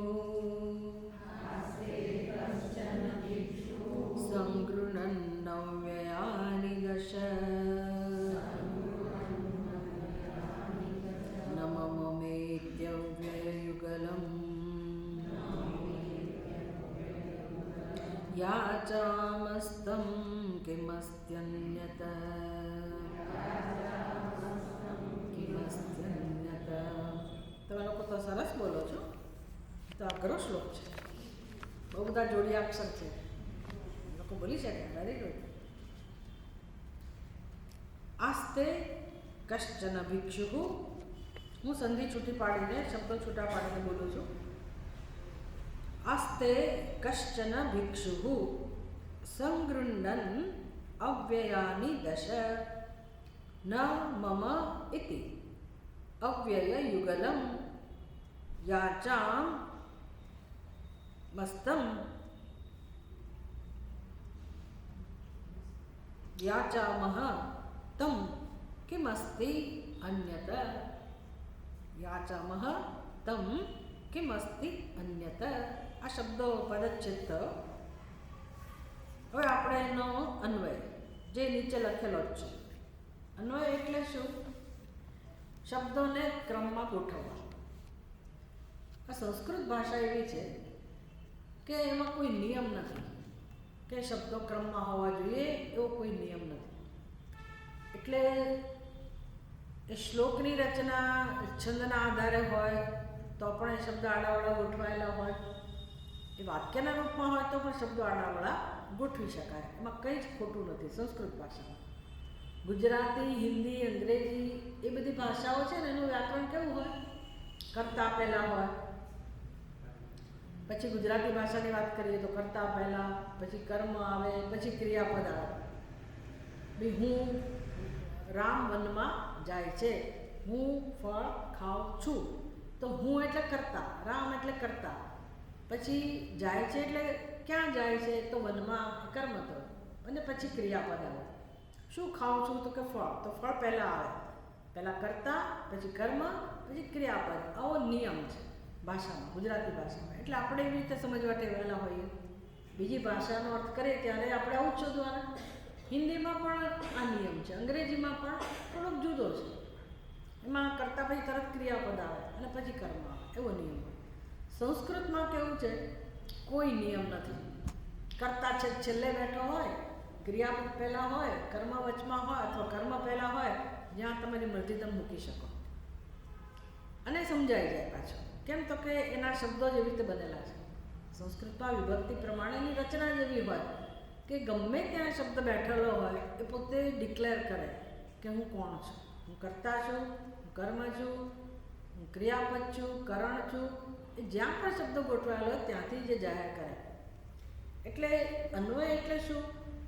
સંગૃહ્ણન્ વ્યયાનિ દશ નમમેત્યવ્યયુગલમ યાચામસ્તં કિમસ્ત્યન્યત કિમસ્ત્યન્યત. તમે લોકો તો સરસ બોલો છો, તો અઘરો શ્લોક છે, બહુ બધા જોડિયા અક્ષર છે, લોકો બોલી શકે, વેરી ગુડ. આસ્તે કશ્ચન ભિક્ષુઃ, હું સંધિ છૂટી પાડીને, શબ્દો છૂટા પાડીને બોલું છું. આસ્તે કશ્ચન ભિક્ષુઃ સંગૃહ્ણન્ અવ્યયાનિ દશ ન મમ ઇતિ અવ્યય યુગલમ યાચામ મસ્તમ યાચામહ તમ કિમસ્તિ અન્યત યાચામહ તમ કિમસ્તિ અન્યત. આ શબ્દો પદચ્છેદ. હવે આપણે એનો અન્વય જે નીચે લખેલો જ છે. અન્વય એટલે શું? શબ્દોને ક્રમમાં ગોઠવવા. આ સંસ્કૃત ભાષા એવી છે કે એમાં કોઈ નિયમ નથી કે શબ્દો ક્રમમાં હોવા જોઈએ, એવો કોઈ નિયમ નથી. એટલે એ શ્લોકની રચના છંદના આધારે હોય તો પણ એ શબ્દ આડાવડા ગોઠવાયેલા હોય, એ વાક્યના રૂપમાં હોય તો પણ શબ્દો આડાવડા ગોઠવી શકાય, એમાં કંઈ જ ખોટું નથી. સંસ્કૃત ભાષામાં ગુજરાતી, હિન્દી, અંગ્રેજી એ બધી ભાષાઓ છે ને, એનું વ્યાકરણ કેવું હોય? કરતા પહેલાં હોય. પછી ગુજરાતી ભાષાની વાત કરીએ તો કરતા પહેલાં, પછી કર્મ આવે, પછી ક્રિયાપદ આવે. ભાઈ હું રામ વનમાં જાય છે, હું ફળ ખાઉં છું, તો હું એટલે કરતા, રામ એટલે કરતા. પછી જાય છે એટલે ક્યાં જાય છે? તો વનમાં, કર્મ તો, અને પછી ક્રિયાપદ આવે. શું ખાઉં છું? તો કે ફળ, તો ફળ પહેલાં આવે, પહેલાં કરતા, પછી કર્મ, પછી ક્રિયાપદ. આવો નિયમ છે. ભાષામાં, ગુજરાતી ભાષામાં. એટલે આપણે એવી રીતે સમજવા ટેવાયેલા હોઈએ. બીજી ભાષાનો અર્થ કરીએ ત્યારે આપણે આવું જ શોધવાના. હિન્દીમાં પણ આ નિયમ છે, અંગ્રેજીમાં પણ થોડોક જુદો છે. એમાં કરતાં પછી તરત ક્રિયાપદ આવે અને પછી કર્મ આવે, એવો નિયમ હોય. સંસ્કૃતમાં કેવું છે, કોઈ નિયમ નથી. કર્તા છે છેલ્લે બેઠો હોય, ક્રિયાપદ પહેલાં હોય, કર્મ વચમાં હોય અથવા કર્મ પહેલાં હોય, જ્યાં તમારી મરજી તમે મૂકી શકો અને સમજાઈ જાય પાછું. કેમ તો કે એના શબ્દો જ એવી રીતે બનેલા છે. સંસ્કૃતમાં વિભક્તિ પ્રમાણેની રચના જ એવી હોય કે ગમે ત્યાં શબ્દ બેઠેલો હોય એ પોતે ડિક્લેર કરે કે હું કોણ છું, હું કર્તા છું, હું કર્મ છું, હું ક્રિયાપદ છું, કરણ છું. એ જ્યાં પણ શબ્દ ગોઠવાયેલો હોય ત્યાંથી જે જાહેર કરે. એટલે અન્વય એટલે શું?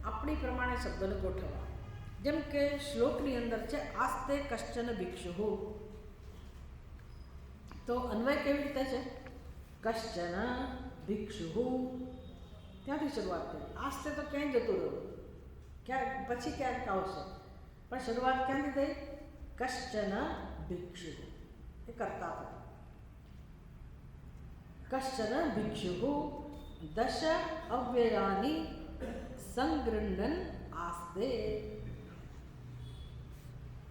આપણી પ્રમાણે શબ્દને ગોઠવવા. જેમ કે શ્લોકની અંદર છે આસ્તે કશ્ચન ભિક્ષુ, તો અન્વય કેવી રીતે છે? કશ્ચન ભિક્ષુ, ત્યાંથી શરૂઆત કરી. આસ્તે તો ક્યાંય જતું રહ્યું, ક્યાંક પછી ક્યાંક આવશે, પણ શરૂઆત ક્યાંથી થઈ? કશ્ચન ભિક્ષુ, એ કરતા હતા. કશ્ચન ભિક્ષુ દશ અવ્યયાની સંગૃહ્ણન આસ્તે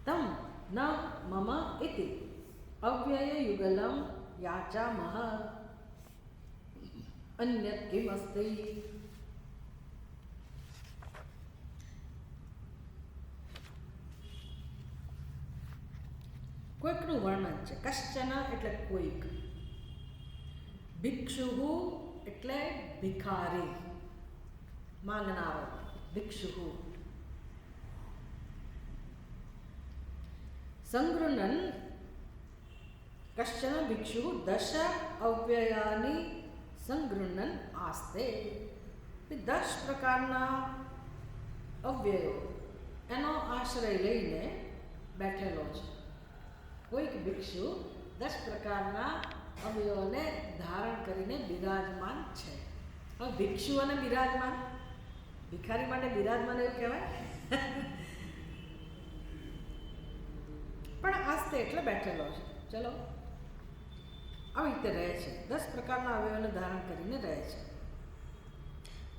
તમ ન મમ ઇતિ અવ્યય યુગલમ યાચામહ અન્યત કિમસ્તિ. કોઈકનું વર્ણન છે. કશ્ચન એટલે કોઈક, ભિક્ષુ એટલે ભિખારી, માંગનારો, ભિક્ષુ. સંગૃહ્ણન કશ્ચન ભિક્ષુ દશ અવ્યયાની સંગૃહ્ણન આસ્તે, 10 પ્રકારના અવ્યયો એનો આશ્રય લઈને બેઠેલો છે. કોઈક ભિક્ષુ 10 પ્રકારના અવયવોને ધારણ કરીને બિરાજમાન છે. હવે ભિક્ષુ અને બિરાજમાન, ભિખારી માટે બિરાજમાન એવું કહેવાય પણ આસ્તે એટલે બેઠેલો છે. ચલો, આવી રીતે રહે છે. 10 પ્રકારના અવયવોને ધારણ કરીને રહે છે.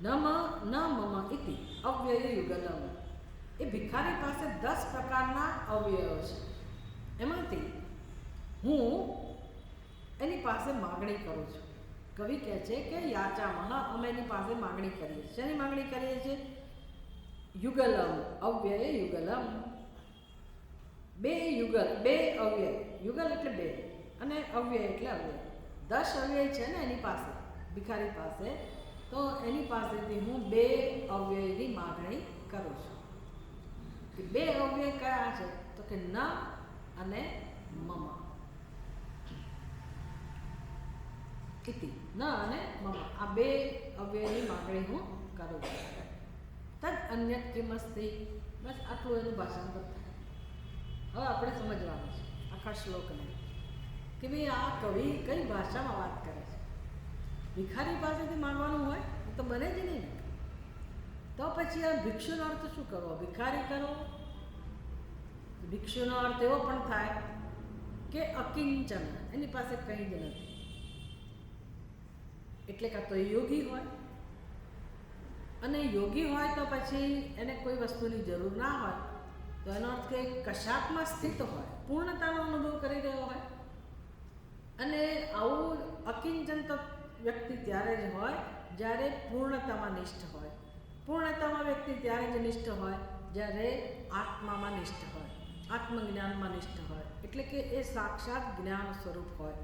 ન મમ ઇતિ અવ્યય યુગલમ, એ ભિખારી પાસે 10 પ્રકારના અવયવો છે. એમાંથી હું એની પાસે માગણી કરું છું. કવિ કહે છે કે યાચામહ, અમે એની પાસે માગણી કરીએ છીએ. શેની માગણી કરીએ છીએ? યુગલમ, અવ્યય યુગલમ. 2 યુગલ, 2 અવ્યય. યુગલ એટલે 2 અને અવ્યય એટલે અવ્યય. 10 અવ્યય છે ને એની પાસે, ભિખારી પાસે. તો એની પાસેથી હું 2 અવ્યયની માગણી કરું છું. કે 2 અવ્યય કયા છે? તો કે ન અને મમ ઇતિ, ન અને મમ, આ 2 અવ્યયની માગણી હું કરું છું. તદ અન્યત કિમસ્તિ, બસ આટલું એનું ભાષાંતર થાય. હવે આપણે સમજવાનું છે આખા શ્લોકને કે ભાઈ આ કવિ કઈ ભાષામાં વાત કરે છે. ભિખારી પાસેથી માંગવાનું હોય તો બને જ નહીં ને. તો પછી આ ભિક્ષુનો અર્થ શું કરવો? ભિખારી કરો. ભિક્ષુનો અર્થ એવો પણ થાય કે અકિંચન, એની પાસે કંઈ જ નથી. એટલે કાં તો યોગી હોય, અને યોગી હોય તો પછી એને કોઈ વસ્તુની જરૂર ના હોય, તો એનો અર્થ કે કશાકમાં સ્થિત હોય, પૂર્ણતાનો અનુભવ કરી રહ્યો હોય. અને આવું અકિંચન તો વ્યક્તિ ત્યારે જ હોય જ્યારે પૂર્ણતામાં નિષ્ઠ હોય. પૂર્ણતામાં વ્યક્તિ ત્યારે જ નિષ્ઠ હોય જ્યારે આત્મામાં નિષ્ઠ હોય, આત્મજ્ઞાનમાં નિષ્ઠ હોય. એટલે કે એ સાક્ષાત જ્ઞાન સ્વરૂપ હોય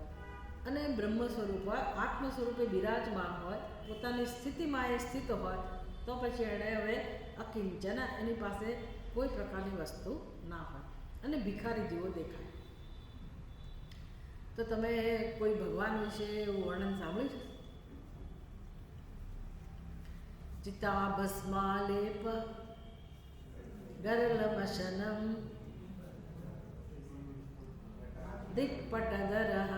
અને બ્રહ્મ સ્વરૂપ હોય, આત્મ સ્વરૂપે બિરાજમાન હોય, પોતાની સ્થિતિમાં એ સ્થિત હોય. તો પછી એણે હવે અકિંચન, એની પાસે કોઈ પ્રકારની વસ્તુ ના હોય અને ભિખારી જેવો દેખાય. તો તમે કોઈ ભગવાન વિશે એવું વર્ણન સાંભળ્યું છે? ચિતાભસ્માલેપ ગરલમશનમ દિક્પટધરઃ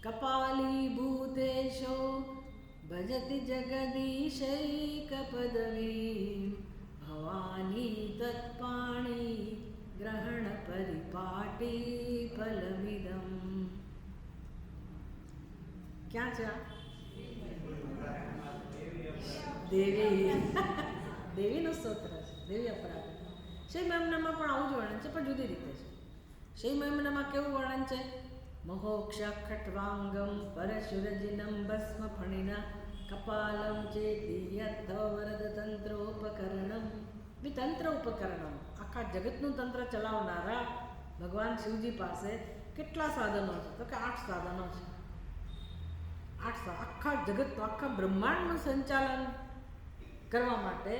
કપાલીભૂતેશો ભજતિ જગદીશૈકપદવીં ભવાની તત્પાણી ગ્રહણ પરિપાટી ફલમિદમ. ક્યાં છે આ? દેવી દેવીનું સ્તોત્ર છે, દેવી અપરાધ. શૈવ મહિમનામાં પણ આવું જ વર્ણન છે, પણ જુદી રીતે છે. શૈવ મહિમનામાં કેવું વર્ણન છે? મહોક્ષ ખટ્વાંગમ પરશુરજિનમ ભસ્મ ફણિના કપાલમ ચેતિયથ વરદ તંત્રોપકરણમ. બી તંત્ર ઉપકરણમ, આખા જગતનું તંત્ર ચલાવનારા ભગવાન શિવજી પાસે કેટલા સાધનો છે? તો કે 8 સાધનો છે. 8 આખા જગતનું, આખા બ્રહ્માંડનું સંચાલન કરવા માટે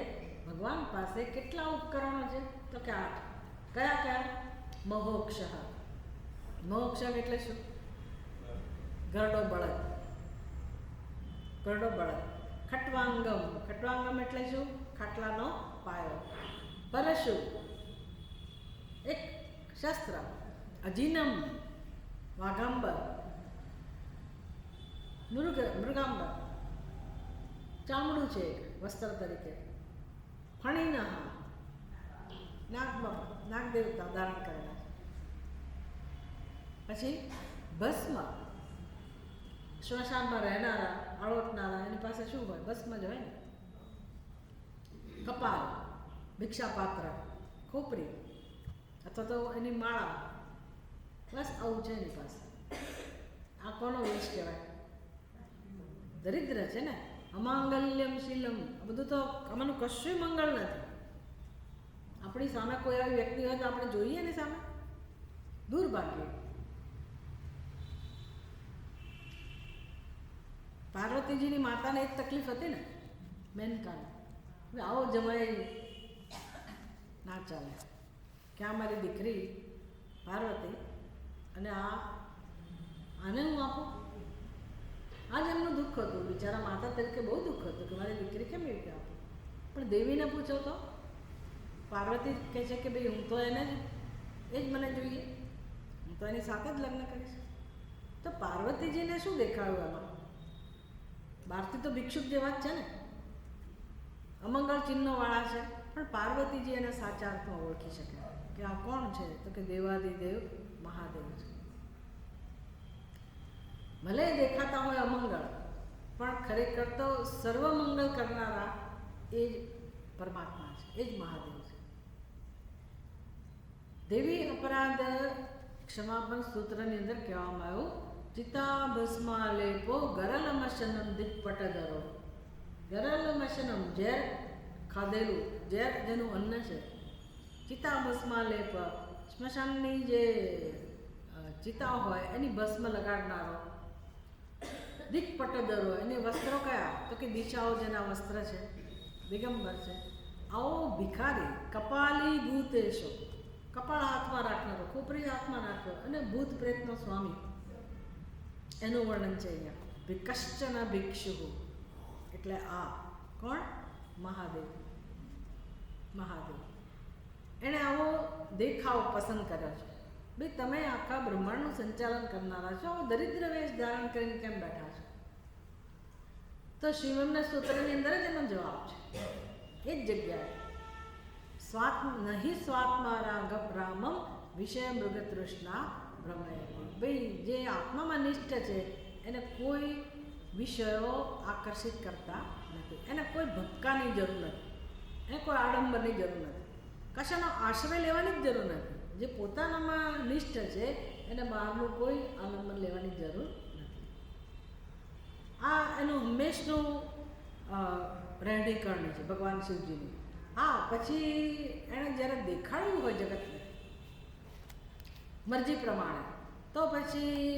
ભગવાન પાસે કેટલા ઉપકરણો છે? તો કે 8. કયા કયા? મહોક્ષ. મહોક્ષ એટલે શું? ગરડો બળદ. ગરડો બળદ. ખટ્વાંગમ. ખટ્વાંગમ એટલે શું? ખાટલાનો પાયો. પરશુ એક શસ્ત્ર. અજીનમ વાઘાંબર. મૃગાંબર ચામડું છે એક વસ્ત્ર તરીકે. ફણિનઃ નાગ દેવતા ધારણ કરેલા. પછી ભસ્મ, સ્મશાનમાં રહેનારા, આળોટનારા, એની પાસે શું હોય? ભસ્મ જ હોય ને. કપાલ, ભિક્ષાપાત્ર, ખોપરી અથવા તો એની માળા, બસ આવું છે એની પાસે. આ કોનો વેશ કહેવાય? દરિદ્ર છે ને. અમાંગલ્યમ શીલમ. આ બધું તો આમાંનું કશું મંગળ નથી. આપણી સામે કોઈ આવી વ્યક્તિ હોય તો આપણે જોઈએ ને સામે, દૂર ભાગીએ. પાર્વતીજીની માતાને એક તકલીફ હતી ને, મેનકાને. આવો જમાઈ ના ચાલે, ક્યાં મારી દીકરી પાર્વતી અને આને હું આપું? આ જ એમનું દુઃખ હતું. બિચારા માતા તરીકે બહુ દુઃખ હતું કે મારી દીકરી કેમ એવી રીતે આપું. પણ દેવીને પૂછો તો પાર્વતી કહે છે કે ભાઈ હું તો એને જ, એ જ મને જોઈએ, હું તો એની સાથે જ લગ્ન કરીશ. તો પાર્વતીજીને શું દેખાડ્યું એમાં? બહારથી તો ભિક્ષુક જેવા જ છે ને, અમંગળ ચિહ્નોવાળા છે, પણ પાર્વતીજી એને સાચા અર્થમાં ઓળખી શકે કે આ કોણ છે? તો કે દેવાદિદેવ મહાદેવ છે. ભલે દેખાતા હોય અમંગળ, પણ ખરેખર તો સર્વમંગલ કરનારા એ જ પરમાત્મા છે, એ જ મહાદેવ છે. દેવી અપરાધ ક્ષમાપન સૂત્રની અંદર કહેવામાં આવ્યું, ચિતા ભસ્માલેપો ગરલમશનમ દિક્પટધરો. ગરલમશનમ ઝેર ખાધેલું, ઝેર જેનું અન્ન છે. ચિતા ભસ્માલેપ સ્મશાનની જે ચિતા હોય એની ભસ્મ લગાડનારો. દિક્પટધરો એની વસ્ત્રો કયા? તો કે દિશાઓ જેના વસ્ત્ર છે, દિગંબર છે. આવો ભિખારી કપાલી ભૂતેશો, કપાળ હાથમાં રાખનારો, ખોપરી હાથમાં રાખ્યો અને ભૂત પ્રેતનો સ્વામી, એનું વર્ણન છે અહીંયા. કશ્ચન ભિક્ષુ એટલે આ કોણ? મહાદેવ. મહાદેવ એણે આવો દેખાવ પસંદ કર્યો છે. ભાઈ તમે આખા બ્રહ્માંડનું સંચાલન કરનારા છો, આવો દરિદ્ર વેશ ધારણ કરીને કેમ બેઠા છો? તો શિવમના સૂત્રની અંદર જ એનો જવાબ છે. એ જ જગ્યાએ સ્વાત્મ નહીં સ્વાત્મા રામમ વિષય મૃગ તૃષ્ણા ભ્રમયતિ. ભાઈ જે આત્મામાં નિષ્ઠ છે એને કોઈ વિષયો આકર્ષિત કરતા નથી, એને કોઈ ભક્કાની જરૂર નથી, એને કોઈ આડંબરની જરૂર નથી, કશાનો આશ્રય લેવાની જ જરૂર નથી. જે પોતાનામાં નિષ્ઠ છે એને બહારનું કોઈ આલંબન લેવાની જરૂર નથી. આ એનું હંમેશનું રહેણીકરણ છે ભગવાન શિવજીનું. હા, પછી એણે જ્યારે દેખાડ્યું હોય જગતને મરજી પ્રમાણે, તો પછી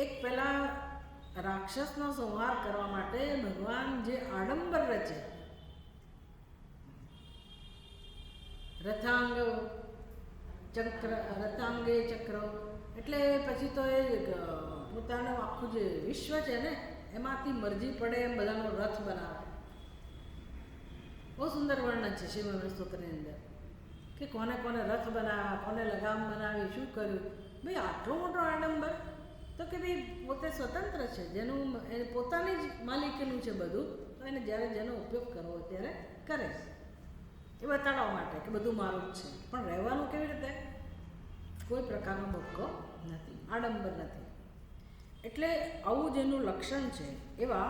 એક પહેલાં રાક્ષસનો સંહાર કરવા માટે ભગવાન જે આડંબર રચે, રથાંગે ચક્ર, એટલે પછી તો એ પોતાનું આખું જે વિશ્વ છે ને એમાંથી મરજી પડે એમ બધાનો રથ બનાવે. બહુ સુંદર વર્ણન છે શિવમના સ્તોત્રની અંદર કે કોને કોને રથ બનાવ્યા, કોને લગામ બનાવી, શું કર્યું. ભાઈ આટલો મોટો આડંબર, તો કે ભાઈ પોતે સ્વતંત્ર છે, જેનું એ પોતાની જ માલિકીનું છે બધું, તો એને જ્યારે જેનો ઉપયોગ કરવો ત્યારે કરે છે, એ બતાડવા માટે કે બધું મારું જ છે. પણ રહેવાનું કેવી રીતે? કોઈ પ્રકારનો મોકો નથી, આડંબર નથી. એટલે આવું જેનું લક્ષણ છે એવા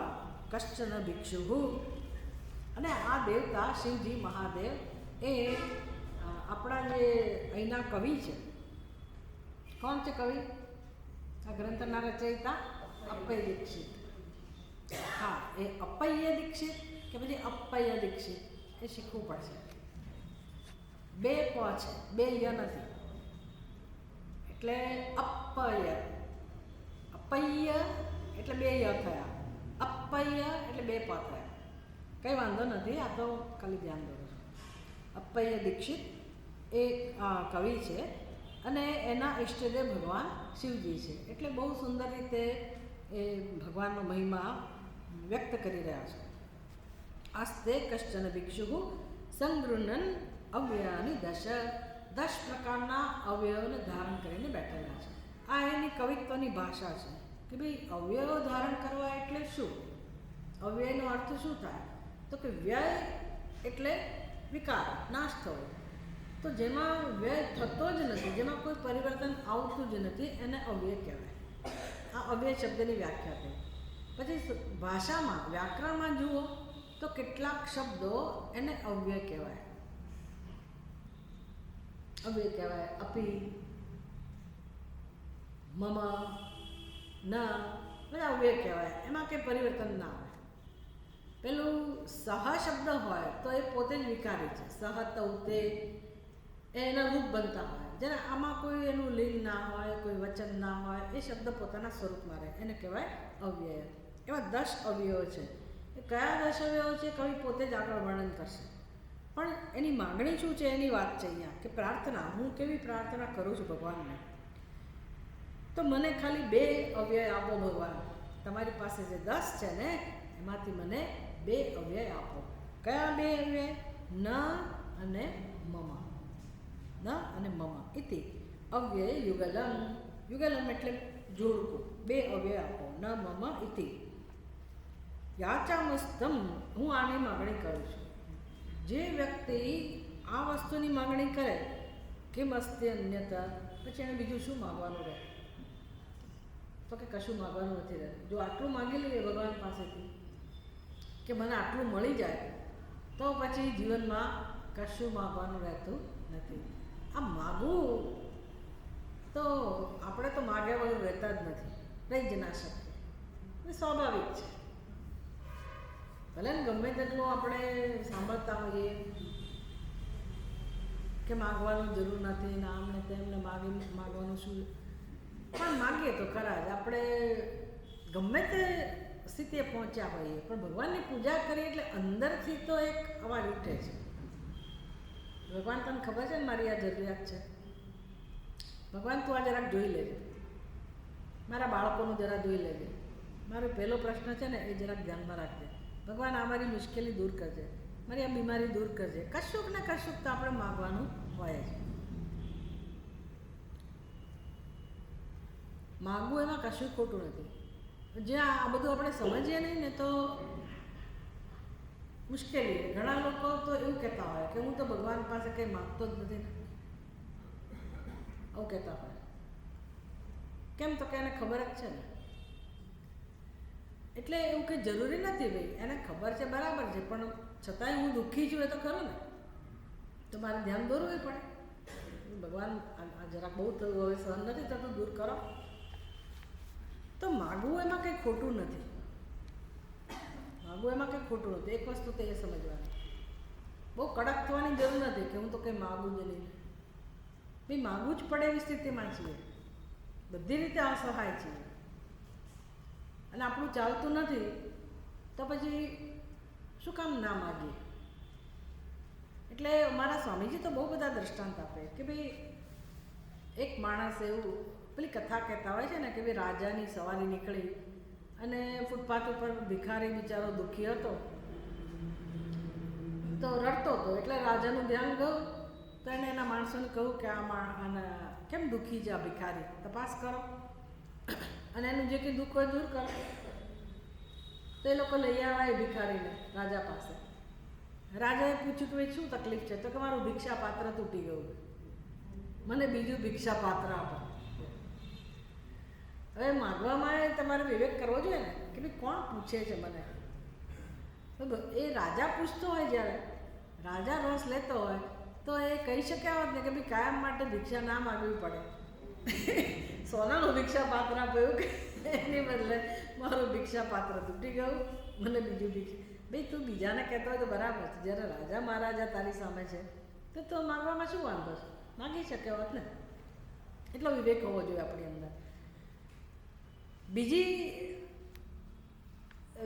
કશ્ચન ભિક્ષુ. અને આ દેવતા શિવજી મહાદેવ એ આપણા જે અહીંના કવિ છે. કોણ છે કવિ? આ ગ્રંથના રચયિતા અપ્પય દીક્ષિત. હા, એ અપ્પય દીક્ષિત કે પછી અપ્પય દીક્ષિત એ શીખવું પડશે. બે પ છે, બે ય નથી. એટલે અપ્પય, અપય એટલે બે ય થયા, અપ્પય એટલે બે પ થયા. કંઈ વાંધો નથી, આ તો ખાલી ધ્યાન દોરો છો. અપ્પય દીક્ષિત એ કવિ છે અને એના ઈષ્ટદેવ ભગવાન શિવજી છે. એટલે બહુ સુંદર રીતે એ ભગવાનનો મહિમા વ્યક્ત કરી રહ્યા છે. આસ્તે કશ્ચન ભિક્ષુ સંગૃહન અવ્યયાની 10 પ્રકારના અવયવોને ધારણ કરીને બેઠેલા છે. આ એની કવિત્વની ભાષા છે કે ભાઈ અવયવો ધારણ કરવા એટલે શું? અવ્યયનો અર્થ શું થાય? તો કે વ્યય એટલે વિકાર, નાશ થવો. તો જેમાં વ્યય થતો જ નથી, જેમાં કોઈ પરિવર્તન આવતું જ નથી, એને અવ્યય કહેવાય. આ અવ્યય શબ્દની વ્યાખ્યા થઈ. પછી ભાષામાં, વ્યાકરણમાં જુઓ તો કેટલાક શબ્દો એને અવ્યય કહેવાય. અવ્યય કહેવાય અપી, મમ, ન, બધા અવ્યય કહેવાય. એમાં કંઈ પરિવર્તન ના આવે. પેલું સહ શબ્દ હોય તો એ પોતે જ વિકારી છે. સહ તૌતે એના રૂપ બનતા હોય. જેને આમાં કોઈ એનું લિંગ ના હોય, કોઈ વચન ના હોય, એ શબ્દ પોતાના સ્વરૂપમાં રહે, એને કહેવાય અવ્યય. એવા 10 અવયવો છે. એ કયા 10 અવયવો છે કવિ પોતે જ આગળ વર્ણન કરશે. પણ એની માગણી શું છે એની વાત છે અહીંયા, કે પ્રાર્થના, હું કેવી પ્રાર્થના કરું છું ભગવાનને. તો મને ખાલી 2 અવ્યય આપો ભગવાન. તમારી પાસે જે 10 છે ને એમાંથી મને 2 અવ્યય આપો. કયા 2 અવ્યય? ન અને મમ. ન અને મમ ઇતિ અવ્યય યુગલમ. યુગલમ એટલે જોડકું. 2 અવ્યય આપો. ન મમ ઇતિ યાચામસ્તમ. હું આની માગણી કરું છું. જે વ્યક્તિ આ વસ્તુની માગણી કરે કે મસ્તી અન્યતા, પછી એને બીજું શું માગવાનું રહે? તો કે કશું માગવાનું નથી રહેતું. જો આટલું માગી લઈએ ભગવાન પાસેથી કે મને આટલું મળી જાય, તો પછી જીવનમાં કશું માગવાનું રહેતું નથી. આ માગવું તો આપણે તો માગ્યા વગર રહેતા જ નથી, રહી જ ના શકીએ. એ સ્વાભાવિક છે. ભલે ને ગમે તેટલું આપણે સાંભળતા હોઈએ કે માગવાની જરૂર નથી, ને આમ ને તેમને માગવાનું શું, પણ માગીએ તો ખરા જ. આપણે ગમે તે સ્થિતિએ પહોંચ્યા હોઈએ પણ ભગવાનની પૂજા કરીએ એટલે અંદરથી તો એક અવાજ ઉઠે છે, ભગવાન તને ખબર છે ને મારી આ જરૂરિયાત છે, ભગવાન તું આ જરાક જોઈ લેજે, મારા બાળકોનું જરા જોઈ લેજે, મારો પહેલો પ્રશ્ન છે ને એ જરાક ધ્યાનમાં રાખજે, ભગવાન આ મારી મુશ્કેલી દૂર કરજે, મારી આ બીમારી દૂર કરજે. કશુંક ને કશુંક તો આપણે માગવાનું હોય છે. માગવું એમાં કશું ખોટું નથી. જ્યાં આ બધું આપણે સમજીએ નહીં ને તો મુશ્કેલી. ઘણા લોકો તો એવું કહેતા હોય કે હું તો ભગવાન પાસે કંઈ માગતો જ નથી ને, આવું કહેતા હોય. કેમ? તો કે એને ખબર જ છે ને. એટલે એવું કંઈ જરૂરી નથી ભાઈ, એને ખબર છે બરાબર છે, પણ છતાંય હું દુઃખી છું એ તો ખરું ને, તો મારે ધ્યાન દોરવું પડે. ભગવાન આ જરાક બહુ થયું, હવે સહન નથી થતું, દૂર કરો. તો માગવું એમાં કંઈ ખોટું નથી, માગવું એમાં કંઈ ખોટું નથી. એક વસ્તુ તો એ સમજવાની, બહુ કડક થવાની જરૂર નથી કે હું તો કંઈ માગું જ નહીં. ભાઈ માગવું જ પડે એવી સ્થિતિમાં છીએ, બધી રીતે અસહાય છીએ અને આપણું ચાલતું નથી, તો પછી શું કામ ના માગીએ? એટલે મારા સ્વામીજી તો બહુ બધા દ્રષ્ટાંત આપે કે ભાઈ એક માણસ એવું, પેલી કથા કહેતા હોય છે ને કે ભાઈ રાજાની સવારી નીકળી અને ફૂટપાથ ઉપર ભિખારી બિચારો દુઃખી હતો તો રડતો હતો, એટલે રાજાનું ધ્યાન ગયું તો એને એના માણસોને કહ્યું કે આને કેમ દુઃખી છે આ ભિખારી, તપાસ કરો અને એનું જે કંઈ દુઃખ હોય દૂર કરો. તો એ લોકો લઈ આવ્યા એ ભિખારીને રાજા પાસે. રાજાએ પૂછ્યું કે શું તકલીફ છે? તો કે મારું ભિક્ષા પાત્ર તૂટી ગયું, મને બીજું ભિક્ષા પાત્ર આપો. હવે માગવામાં તમારે વિવેક કરવો જોઈએ ને કે ભાઈ કોણ પૂછે છે મને. એ રાજા પૂછતો હોય, જ્યારે રાજા રસ લેતો હોય તો એ કહી શક્યા હોત ને કે ભાઈ કાયમ માટે ભિક્ષા ના માગવી પડે. સોનાનું ભિક્ષા પાત્ર આપ્યું કે એની બદલે મારું ભિક્ષા પાત્ર તૂટી ગયું, મને બીજું ભિક્ષા. ભાઈ તું બીજાને કહેતો હોય તો બરાબર છે, જ્યારે રાજા મહારાજા તારી સામે છે તો માગવામાં શું વાંધો છે, માગી શક્યા હોત ને. એટલો વિવેક હોવો જોઈએ આપણી અંદર.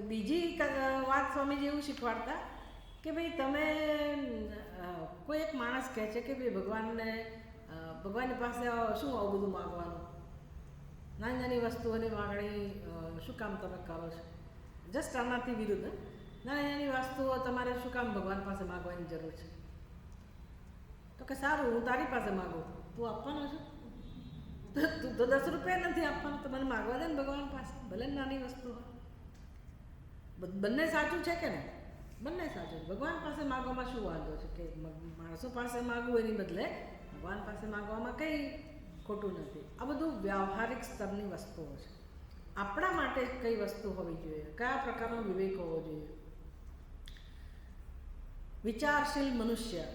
બીજી વાત સ્વામીજી એવું શીખવાડતા કે ભાઈ તમે કોઈ એક માણસ કહે છે કે ભાઈ ભગવાનની પાસે શું આવું બધું માગવાનું, નાની નાની વસ્તુઓની માગણી શું કામ તમે કરો છો. જસ્ટ આનાથી વિરુદ્ધ, નાની નાની વસ્તુઓ તમારે શું કામ ભગવાન પાસે માગવાની જરૂર છે. તો કે સારું, હું તારી પાસે માગું, તું આપવાનો છો? તું તો 10 રૂપિયા નથી આપવાનો, તો મને માગવા દે ને ભગવાન પાસે, ભલે નાની વસ્તુ હોય. બંને સાચું છે કે નહીં? બંને સાચું. ભગવાન પાસે માગવામાં શું વાંધો છે કે માણસો પાસે માગવું એની બદલે ભગવાન પાસે માગવામાં કંઈ ખોટું નથી. આ બધું વ્યવહારિક સ્તરની વસ્તુઓ છે. આપણા માટે કઈ વસ્તુ હોવી જોઈએ, કયા પ્રકારનો વિવેક હોવો જોઈએ. વિચારશીલ મનુષ્ય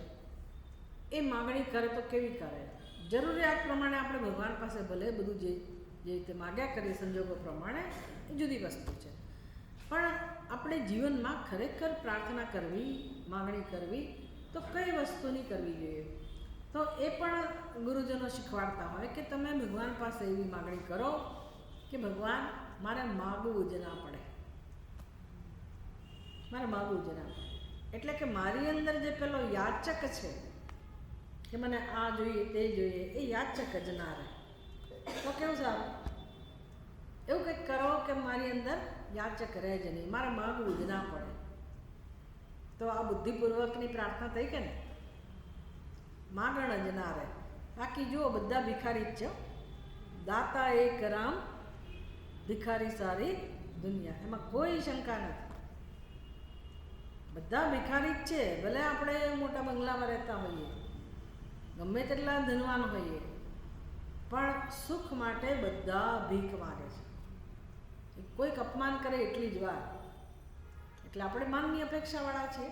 એ માગણી કરે તો કેવી કરે? જરૂરિયાત પ્રમાણે આપણે ભગવાન પાસે ભલે બધું જે રીતે માગ્યા કરીએ સંજોગો પ્રમાણે, એ જુદી વસ્તુ છે. પણ આપણે જીવનમાં ખરેખર પ્રાર્થના કરવી, માગણી કરવી તો કઈ વસ્તુની કરવી જોઈએ? તો એ પણ ગુરુજનો શીખવાડતા હોય કે તમે ભગવાન પાસે એવી માગણી કરો કે ભગવાન મારે માગવું જ ના પડે, મારે માગવું જ ના પડે. એટલે કે મારી અંદર જે પેલો યાચક છે કે મને આ જોઈએ તે જોઈએ, એ યાચક જ ના રહે. તો કેવું સારું? એવું કંઈક કરો કે મારી અંદર યાચક રહે જ નહીં, મારે માગવું જ ના પડે. તો આ બુદ્ધિપૂર્વકની પ્રાર્થના થઈ કે ને, માગણ જ ના રહે. બાકી જુઓ, બધા ભિખારી જ છે. દાતા એક રામ, ભિખારી સારી દુનિયા, એમાં કોઈ શંકા નથી. બધા ભિખારી જ છે. ભલે આપણે મોટા બંગલામાં રહેતા હોઈએ, ગમે તેટલા ધનવાન હોઈએ, પણ સુખ માટે બધા ભીખ માગે છે. કોઈક અપમાન કરે એટલી જ વાર. એટલે આપણે માનની અપેક્ષાવાળા છીએ,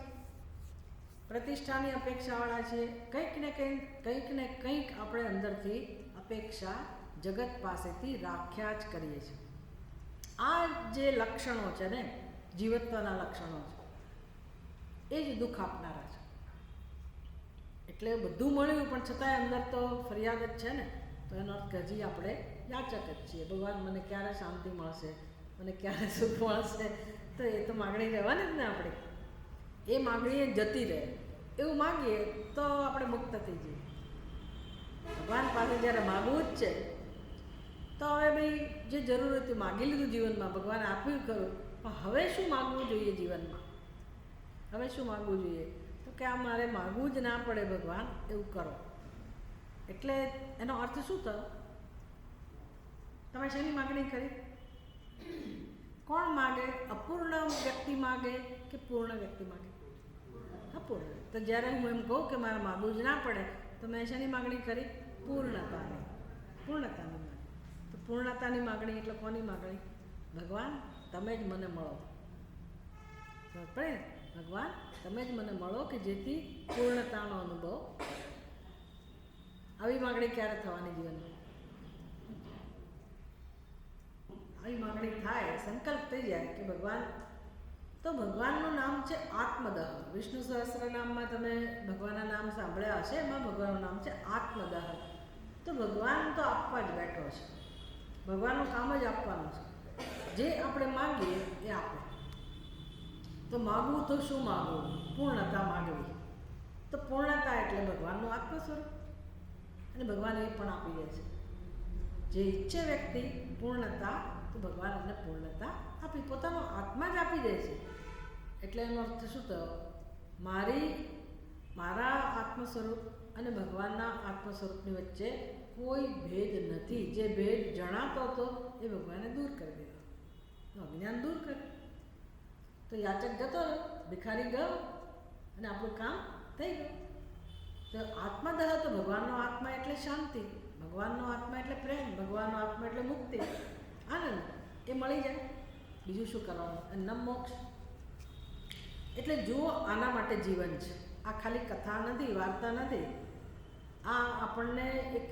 પ્રતિષ્ઠાની અપેક્ષાવાળા છીએ. કંઈક ને કંઈક આપણે અંદરથી અપેક્ષા જગત પાસેથી રાખ્યા જ કરીએ છીએ. આ જે લક્ષણો છે ને, જીવત્વના લક્ષણો છે, એ જ દુઃખ આપનારા છે. એટલે બધું મળ્યું પણ છતાંય અંદર તો ફરિયાદ જ છે ને, તો એનો અર્થ કે હજી આપણે યાચક જ છીએ. ભગવાન મને ક્યારે શાંતિ મળશે, મને ક્યારે સુખ મળશે? તો એ તો માગણી રહેવાની જ ને આપણે. એ માગણી જતી રહે એવું માગીએ તો આપણે મુક્ત થઈ જઈએ. ભગવાન પાસે જ્યારે માગવું જ છે તો હવે ભાઈ જે જરૂર હતી માગી લીધું જીવનમાં, ભગવાને આપ્યું ખરું, પણ હવે શું માગવું જોઈએ જીવનમાં? હવે શું માગવું જોઈએ? તો કે આ મારે માગવું જ ના પડે ભગવાન, એવું કરો. એટલે એનો અર્થ શું થયો? તમે શેની માગણી કરી? કોણ માગે? અપૂર્ણ વ્યક્તિ માગે કે પૂર્ણ વ્યક્તિ માગે? અપૂર્ણ. તો જ્યારે હું એમ કહું કે મારે માગવું જ ના પડે, તો મેં શેની માગણી કરી? પૂર્ણતાની. પૂર્ણતાની માગણી. તો પૂર્ણતાની માગણી એટલે કોની માગણી? ભગવાન તમે જ મને મળો. પડે? ભગવાન તમે જ મને મળો કે જેથી પૂર્ણતાનો અનુભવ. આવી માગણી ક્યારે થવાની જીવનમાં? આવી માગણી થાય, સંકલ્પ થઈ જાય કે ભગવાન, તો ભગવાનનું નામ છે આત્મદહ. વિષ્ણુ સહસ્ત્રનામમાં તમે ભગવાનના નામ સાંભળ્યા હશે, એમાં ભગવાનનું નામ છે આત્મદહ. તો ભગવાન તો આપવા જ બેઠો છે. ભગવાનનું કામ જ આપવાનું છે. જે આપણે માગીએ એ આપે. તો માગવું તો શું માગવું? પૂર્ણતા માગવી. તો પૂર્ણતા એટલે ભગવાનનું આત્મ સ્વરૂપ, અને ભગવાન એ પણ આપી દે છે. જે ઈચ્છે વ્યક્તિ પૂર્ણતા, તો ભગવાન એને પૂર્ણતા આપી, પોતાનો આત્મા જ આપી દે છે. એટલે એનો અર્થ શું થયો? મારા આત્મ સ્વરૂપ અને ભગવાનના આત્મ સ્વરૂપની વચ્ચે કોઈ ભેદ નથી. જે ભેદ જણાતો હતો એ ભગવાને દૂર કરી દીધો, અજ્ઞાન દૂર કર્યું. તો યાચક જતો રહ્યો, ભિખારી ગયો, અને આપણું કામ થઈ ગયું. તો આત્મદહ, તો ભગવાનનો આત્મા એટલે શાંતિ, ભગવાનનો આત્મા એટલે પ્રેમ, ભગવાનનો આત્મા એટલે મુક્તિ. આનંદ એ મળી જાય, બીજું શું કરવાનું, અને મોક્ષ. એટલે જુઓ, આના માટે જીવન છે. આ ખાલી કથા નથી, વાર્તા નથી. આ આપણને એક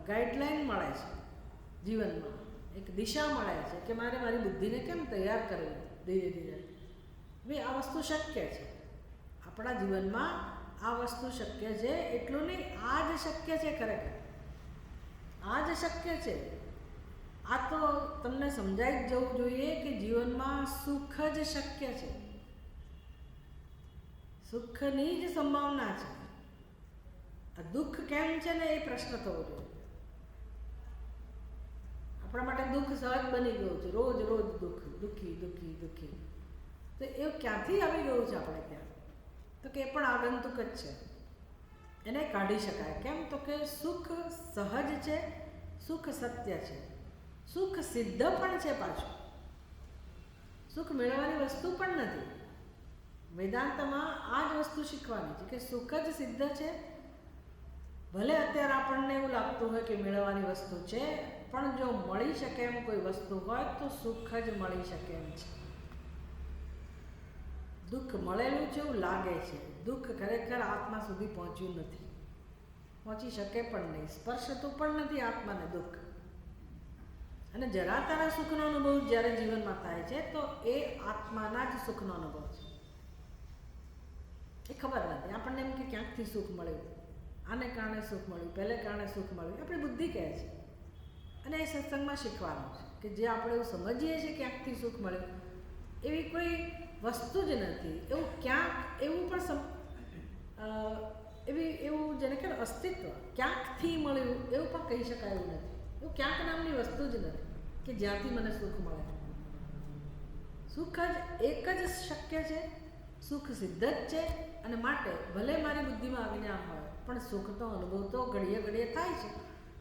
ગાઈડલાઈન મળે છે જીવનમાં, એક દિશા મળે છે કે મારે મારી બુદ્ધિને કેમ તૈયાર કરવી ધીરે ધીરે. ભાઈ આ વસ્તુ શક્ય છે આપણા જીવનમાં, આ વસ્તુ શક્ય છે. એટલું નહીં, આ જ શક્ય છે, ખરેખર આ જ શક્ય છે. આ તો તમને સમજાઈ જ જવું જોઈએ કે જીવનમાં સુખ જ શક્ય છે, સુખની જ સંભાવના છે. આ દુઃખ કેમ છે ને એ પ્રશ્ન થવો જોઈએ. આપણા માટે દુઃખ સહજ બની ગયું છે, રોજ રોજ દુઃખ, દુઃખી દુઃખી દુઃખી. તો એ ક્યાંથી આવી ગયું છે આપણે ત્યાં? તો કે એ પણ આગંતુક જ છે, એને કાઢી શકાય. કેમ? તો કે સુખ સહજ છે, સુખ સત્ય છે, સુખ સિદ્ધ પણ છે. પાછું સુખ મેળવવાની વસ્તુ પણ નથી. વેદાંતમાં આ જ વસ્તુ શીખવાની છે કે સુખ જ સિદ્ધ છે. ભલે અત્યારે આપણને એવું લાગતું હોય કે મેળવવાની વસ્તુ છે, પણ જો મળી શકે એમ કોઈ વસ્તુ હોય તો સુખ જ મળી શકે એમ છે. દુઃખ મળેલું છે એવું લાગે છે, દુઃખ ખરેખર આત્મા સુધી પહોંચ્યું નથી, પહોંચી શકે પણ નહીં, સ્પર્શતું પણ નથી આત્માને દુઃખ. અને જરા તારા સુખનો અનુભવ જ્યારે જીવનમાં થાય છે તો એ આત્માના જ સુખનો અનુભવ છે. એ ખબર નથી આપણને એમ કે ક્યાંકથી સુખ મળ્યું, આને કારણે સુખ મળ્યું, પહેલે કારણે સુખ મળ્યું, આપણી બુદ્ધિ કહે છે. અને એ સત્સંગમાં શીખવાનું છે કે જે આપણે એવું સમજીએ છીએ ક્યાંકથી સુખ મળ્યું, એવી કોઈ વસ્તુ જ નથી. એવું ક્યાંક એવું પણ એવું જેને કે અસ્તિત્વ ક્યાંકથી મળ્યું એવું પણ કહી શકાય એવું નથી. એવું ક્યાંક નામની વસ્તુ જ નથી કે જ્યાંથી મને સુખ મળે. સુખ જ એક જ શક્ય છે, સુખ સિદ્ધ જ છે. અને માટે ભલે મારી બુદ્ધિમાં અજ્ઞાન હોય પણ સુખનો અનુભવ તો ઘડીએ ઘડીએ થાય છે,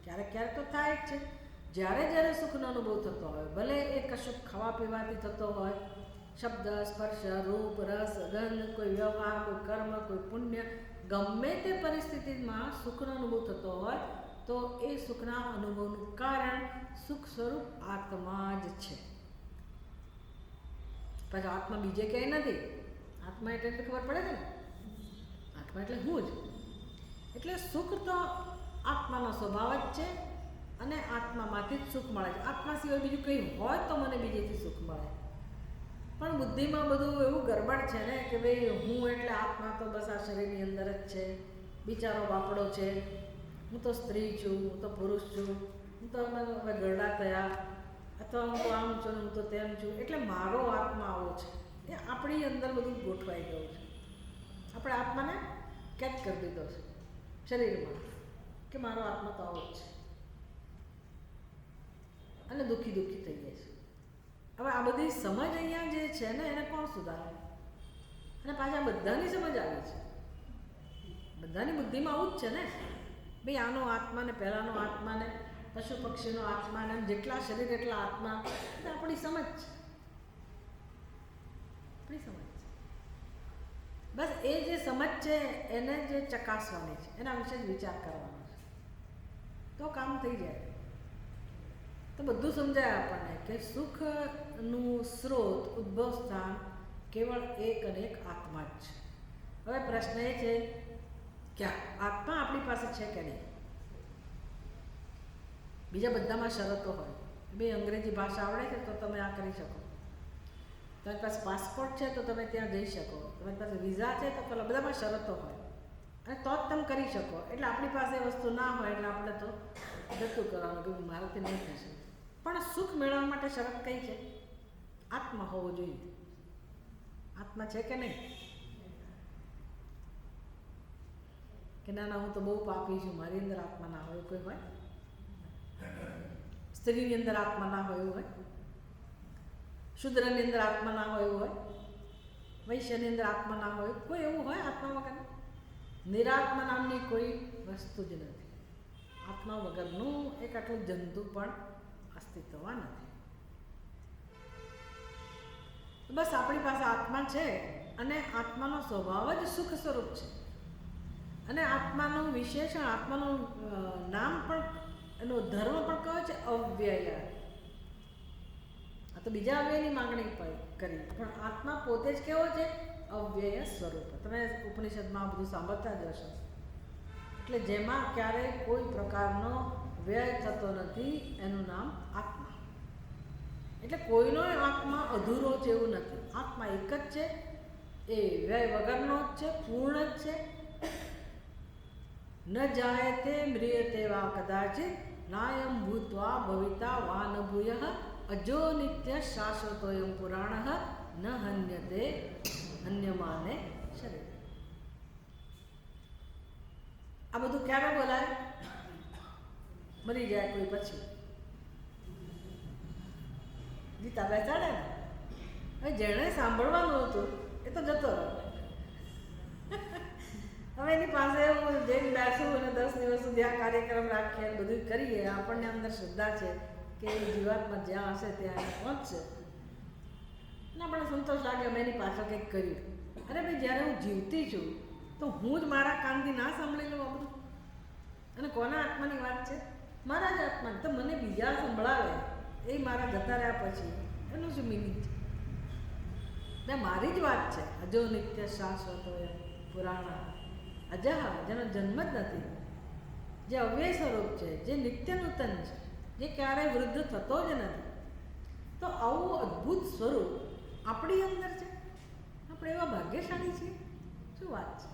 ક્યારેક ક્યારેક તો થાય જ છે. જ્યારે જ્યારે સુખનો અનુભવ થતો હોય, ભલે એ કશું ખાવા પીવાથી થતો હોય, શબ્દ સ્પર્શ રૂપ રસ ગંધ, કોઈ વ્યવહાર, કોઈ કર્મ, કોઈ પુણ્ય, ગમે તે પરિસ્થિતિમાં સુખનો અનુભવ થતો હોય તો એ સુખના અનુભવનું કારણ સુખ સ્વરૂપ આત્મા જ છે. પછી આત્મા બીજે ક્યાંય નથી. આત્મા એટલે ખબર પડે છે ને, આત્મા એટલે હું જ. એટલે સુખ તો આત્માનો સ્વભાવ જ છે અને આત્મામાંથી જ સુખ મળે છે. આત્મા સિવાય બીજું કંઈ હોય તો મને બીજેથી સુખ મળે. પણ બુદ્ધિમાં બધું એવું ગરબડ છે ને કે ભાઈ હું એટલે આત્મા તો બસ આ શરીરની અંદર જ છે, બિચારો બાપડો છે, હું તો સ્ત્રી છું, હું તો પુરુષ છું, હું તો હવે ગરડા થયા, અથવા હું તો આમ છું, હું તો તેમ છું, એટલે મારો આત્મા આવો છે. એ આપણી અંદર બધું ગોઠવાઈ ગયું છે. આપણે આત્માને કેદ કરી દીધો છે શરીરમાં કે મારો આત્મા તો આવો જ છે, અને દુઃખી દુઃખી થઈ જાય છે. હવે આ બધી સમજ અહીંયા જે છે ને એને કોણ સુધારે? અને પાછા બધાની સમજ આવી છે, બધાની બુદ્ધિમાં આવું જ છે ને ભાઈ આનો આત્મા ને પહેલાંનો આત્મા ને પશુ પક્ષીનો આત્મા ને જેટલા શરીર એટલા આત્મા. એ આપણી સમજ છે, આપણી સમજ છે. બસ એ જે સમજ છે એને જે ચકાસવાની છે, એના વિશે જ વિચાર કરવાનો છે, તો કામ થઈ જાય. તો બધું સમજાય આપણને કે સુખનું સ્ત્રોત, ઉદ્ભવ સ્થાન કેવળ એક અને એક આત્મા જ છે. હવે પ્રશ્ન એ છે કે આત્મા આપણી પાસે છે કે નહીં? બીજા બધામાં શરતો હોય. બે અંગ્રેજી ભાષા આવડે છે તો તમે આ કરી શકો, તમારી પાસે પાસપોર્ટ છે તો તમે ત્યાં જઈ શકો, તમારી પાસે વિઝા છે તો પેલા બધામાં શરતો હોય અને તો જ તમે કરી શકો. એટલે આપણી પાસે એ વસ્તુ ના હોય એટલે આપણે તો જતું કરવાનું કે મારાથી નહીં થશે. પણ સુખ મેળવવા માટે શરત કઈ છે? આત્મા હોવો જોઈએ. આત્મા છે કે નહીં? કે ના ના હું તો બહુ પાપી છું, મારી અંદર આત્મા ના હોય. કોઈ હોય? સ્ત્રીની અંદર આત્મા ના હોય એવું હોય? શુદ્રની અંદર આત્મા ના હોય એવું હોય? વૈશ્યની અંદર આત્મા ના હોય? કોઈ એવું હોય આત્મા વગર? નિરાત્મા નામની કોઈ વસ્તુ જ નથી. આત્મા વગરનું એક આટલું જંતુ પણ અસ્તિત્વમાં નથી. બસ આપણી પાસે આત્મા છે અને આત્માનો સ્વભાવ જ સુખ સ્વરૂપ છે. અને આત્માનું વિશેષણ, આત્માનું નામ પણ, એનો ધર્મ પણ કહે છે અવ્યય. આ તો બીજા અવ્યયની માંગણી કરી, પણ આત્મા પોતે જ કેવો છે? અવ્યય સ્વરૂપ. તમે ઉપનિષદમાં આ બધું સાંભળતા જ હશો. એટલે જેમાં ક્યારેય કોઈ પ્રકારનો વ્યય થતો નથી, એનું નામ આત્મા. એટલે કોઈનો આત્મા અધૂરો છે એવું નથી. આત્મા એક જ છે, એ વ્યય વગરનો જ છે, પૂર્ણ જ છે. ન જાયતે મ્રિયતે વા કદાચિત નાયમ ભૂત્વા ભવિતા વા ન ભૂયઃ અજો નિત્ય શાશ્વતોયમ પુરાણઃ ન હન્યતે હન્યમાને શરીર. આ બધું ક્યારે બોલાય? મરી જાય કોઈ પછી. ગીતા બેસાડે ને, હવે જેણે સાંભળવાનું હતું એ તો જતો રહ્યો. હવે એની પાસે હું જઈને બેસું અને 10 દિવસ સુધી આ કાર્યક્રમ રાખીએ, બધું કરીએ, આપણને અંદર શ્રદ્ધા છે કે એ જીવાતમાં જ્યાં હશે ત્યાં એને પહોંચશે અને આપણને સંતોષ લાગે અમે એની પાછળ કંઈક કર્યું. અરે ભાઈ, જ્યારે હું જીવતી છું તો હું જ મારા કાનથી ના સાંભળી લઉં આ બધું? અને કોના આત્માની વાત છે? મારા જ આત્માની. તો મને બીજા સંભળાવે એ મારા જતા રહ્યા પછી એનું શું મિનિંગ છે? ને મારી જ વાત છે. અજો નિત્ય શાશ્વત હોય પુરાણ અજા, જેનો જન્મ જ નથી, જે અવ્યય સ્વરૂપ છે, જે નિત્ય નૂતન છે, જે ક્યારેય વૃદ્ધ થતો જ નથી. તો આવું અદ્ભુત સ્વરૂપ આપણી અંદર છે. આપણે એવા ભાગ્યશાળી છીએ. શું વાત છે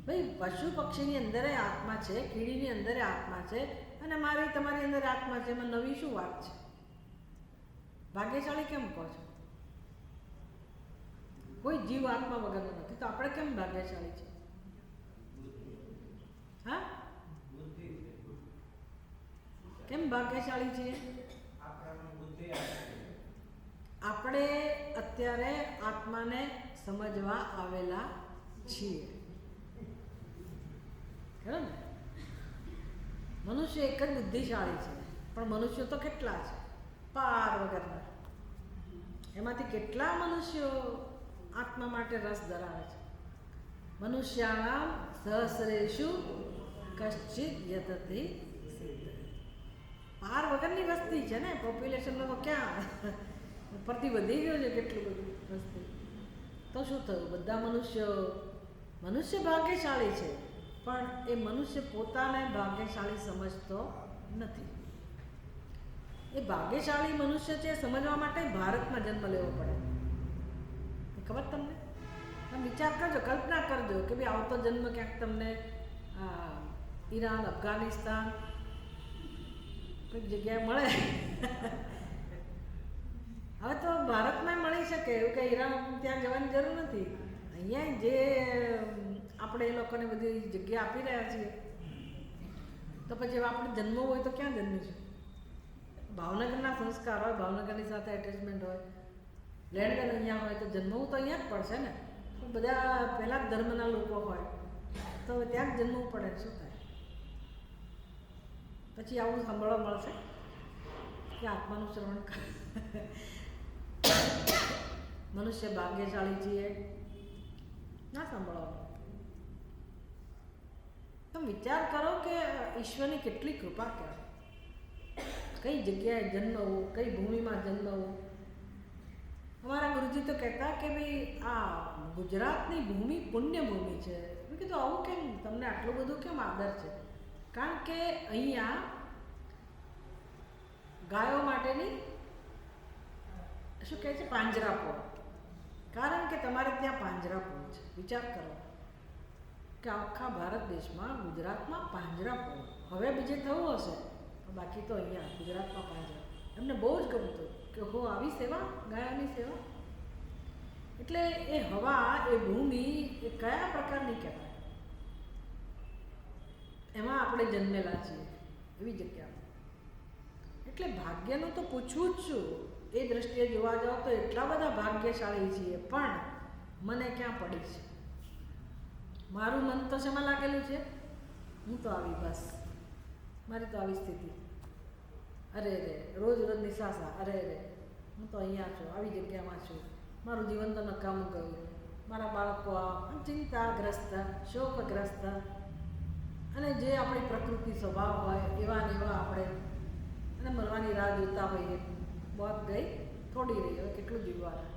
ભાઈ? પશુ પક્ષીની અંદર આત્મા છે, કીડીની અંદર આત્મા છે, અને મારી તમારી અંદર આત્મા છે. એમાં નવી શું વાત છે? ભાગ્યશાળી કેમ કહો છો? કોઈ જીવ આત્મા વગરનો નથી, તો આપણે કેમ ભાગ્યશાળી છે? હા, કેમ ભાગ્યશાળી છીએ? આપણે અત્યારે આત્માને સમજવા આવેલા છીએ, ખરું ને? મનુષ્ય એક જ બુદ્ધિશાળી છે, પણ મનુષ્યો તો કેટલા છે? પાર વગરના. એમાંથી કેટલા મનુષ્યો આત્મા માટે રસ ધરાવે છે? મનુષ્યાણામ સહસ્રેષુ કશ્ચિત યતતિ સિદ્ધ. પાર વગરની વસ્તી છે ને, પોપ્યુલેશનમાં તો ક્યાં ઉપરથી વધી ગયો છે કેટલું બધું વસ્તી. તો શું થયું? બધા મનુષ્ય ભાગ્યશાળી છે, પણ એ મનુષ્ય પોતાને ભાગ્યશાળી સમજતો નથી. એ ભાગ્યશાળી મનુષ્ય છે સમજવા માટે ભારતમાં જન્મ લેવો પડે. ખબર તમને? તમે વિચાર કરજો, કલ્પના કરજો કે ભાઈ આવતો જન્મ ક્યાંક તમને ઈરાન, અફઘાનિસ્તાન કોઈક જગ્યાએ મળે. હવે તો ભારતમાં મળી શકે એવું, કે ઈરાન ત્યાં જવાની જરૂર નથી. અહીંયા જે આપણે એ લોકોને બધી જગ્યા આપી રહ્યા છીએ, તો પછી આપણે જન્મવું હોય તો ક્યાં જન્મીશું? ભાવનગરના સંસ્કાર હોય, ભાવનગરની સાથે એટેચમેન્ટ હોય, લેણદેણ અહીંયા હોય, તો જન્મવું તો અહીંયા જ પડશે ને. બધા પહેલા જ ધર્મના લોકો હોય તો ત્યાં જ જન્મવું પડે. શું થાય પછી? આવું સાંભળવા મળશે કે આત્માનું શ્રવણ કરે. મનુષ્ય ભાગ્યશાળી છીએ, ના સાંભળવાનું. તમે વિચાર કરો કે ઈશ્વરની કેટલી કૃપા કહેવાય. કઈ જગ્યાએ જન્મવું, કઈ ભૂમિમાં જન્મવું. અમારા ગુરુજી તો કહેતા કે ભાઈ આ ગુજરાતની ભૂમિ પુણ્ય ભૂમિ છે. મેં કીધું આવું કેમ? તમને આટલું બધું કેમ આદર છે? કારણ કે અહીંયા ગાયો માટેની શું કહે છે, પાંજરાપોળ. કારણ કે તમારે ત્યાં પાંજરાપોળ છે. વિચાર કરો કે આખા ભારત દેશમાં, ગુજરાતમાં પાંજરાપોળ. હવે બીજે થવું હશે, બાકી તો અહીંયા ગુજરાતમાં પાંજરા. એમને બહુ જ ગમતું કે હો આવી સેવા, ગાયોની સેવા. એટલે એ હવા, એ ભૂમિ એ કયા પ્રકારની કહેવાય? એમાં આપણે જન્મેલા છીએ, એવી જગ્યા. એટલે ભાગ્યનું તો પૂછવું જ છું. એ દ્રષ્ટિએ જોવા જાઓ તો એટલા બધા ભાગ્યશાળી છીએ, પણ મને ક્યાં પડી છે? મારું મન તો શેમાં લાગેલું છે? હું તો આવી, બસ મારી તો આવી સ્થિતિ. અરે રે, રોજ રોજ નિશાસા. અરે રે, હું તો અહીંયા છું, આવી જગ્યામાં છું, મારું જીવન તો નકામું ગયું. મારા બાળકો ચિંતાગ્રસ્ત, શોકગ્રસ્ત, અને જે આપણી પ્રકૃતિ સ્વભાવ હોય એવા ને એવા આપણે, અને મરવાની રાહ જોતા હોઈએ. બહોત ગઈ થોડી રહી, હવે કેટલું જીવવાનું.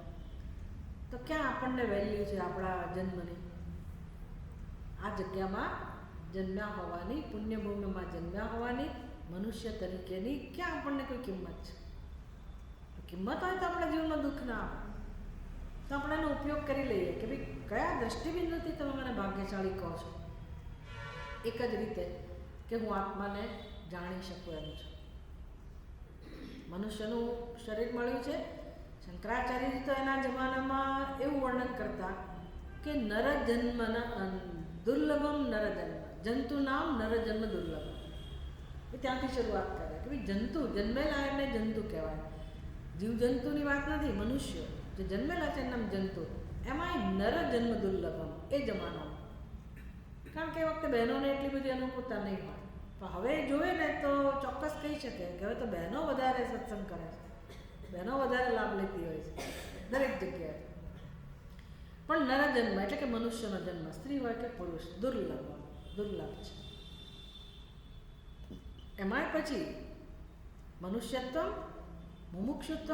તો ક્યાં આપણને વેલ્યુ છે આપણા જન્મની? આ જગ્યામાં જન્મ્યા હોવાની, પુણ્યભૂમિમાં જન્મ્યા હોવાની, મનુષ્ય તરીકેની ક્યાં આપણને કોઈ કિંમત છે? કિંમત હોય તો આપણા જીવનમાં દુઃખ ના આવે. તો આપણે એનો ઉપયોગ કરી લઈએ કે ભાઈ કયા દ્રષ્ટિબિંદુથી તમે મને ભાગ્યશાળી કહો છો. એક જ રીતે કે હું આત્માને જાણી શકું એમ છું. મનુષ્યનું શરીર મળ્યું છે. શંકરાચાર્યજી તો એના જમાનામાં એવું વર્ણન કરતા કે નરજન્મના દુર્લભમ નરજન્મ, જંતુ નામ નરજન્મ દુર્લભમ. એ ત્યાંથી શરૂઆત કરે કે ભાઈ જંતુ જન્મેલા એને જંતુ કહેવાય. જીવજંતુની વાત નથી, મનુષ્ય જે જન્મેલા છે એનું નામ જંતુ. એમાં નરજન્મ દુર્લભમ એ જમાનામાં. કારણ કે એ વખતે બહેનોને એટલી બધી અનુકૂળતા નહીં હોય. પણ હવે જોઈએ ને તો ચોક્કસ કહી શકે કે હવે તો બહેનો વધારે સત્સંગ કરે છે, બહેનો વધારે લાભ લેતી હોય છે દરેક જગ્યાએ. પણ નરજન્મ એટલે કે મનુષ્યનો જન્મ, સ્ત્રી હોય કે પુરુષ, દુર્લભ છે. એમાંય પછી મનુષ્યત્વ, મુમુક્ષુત્વ,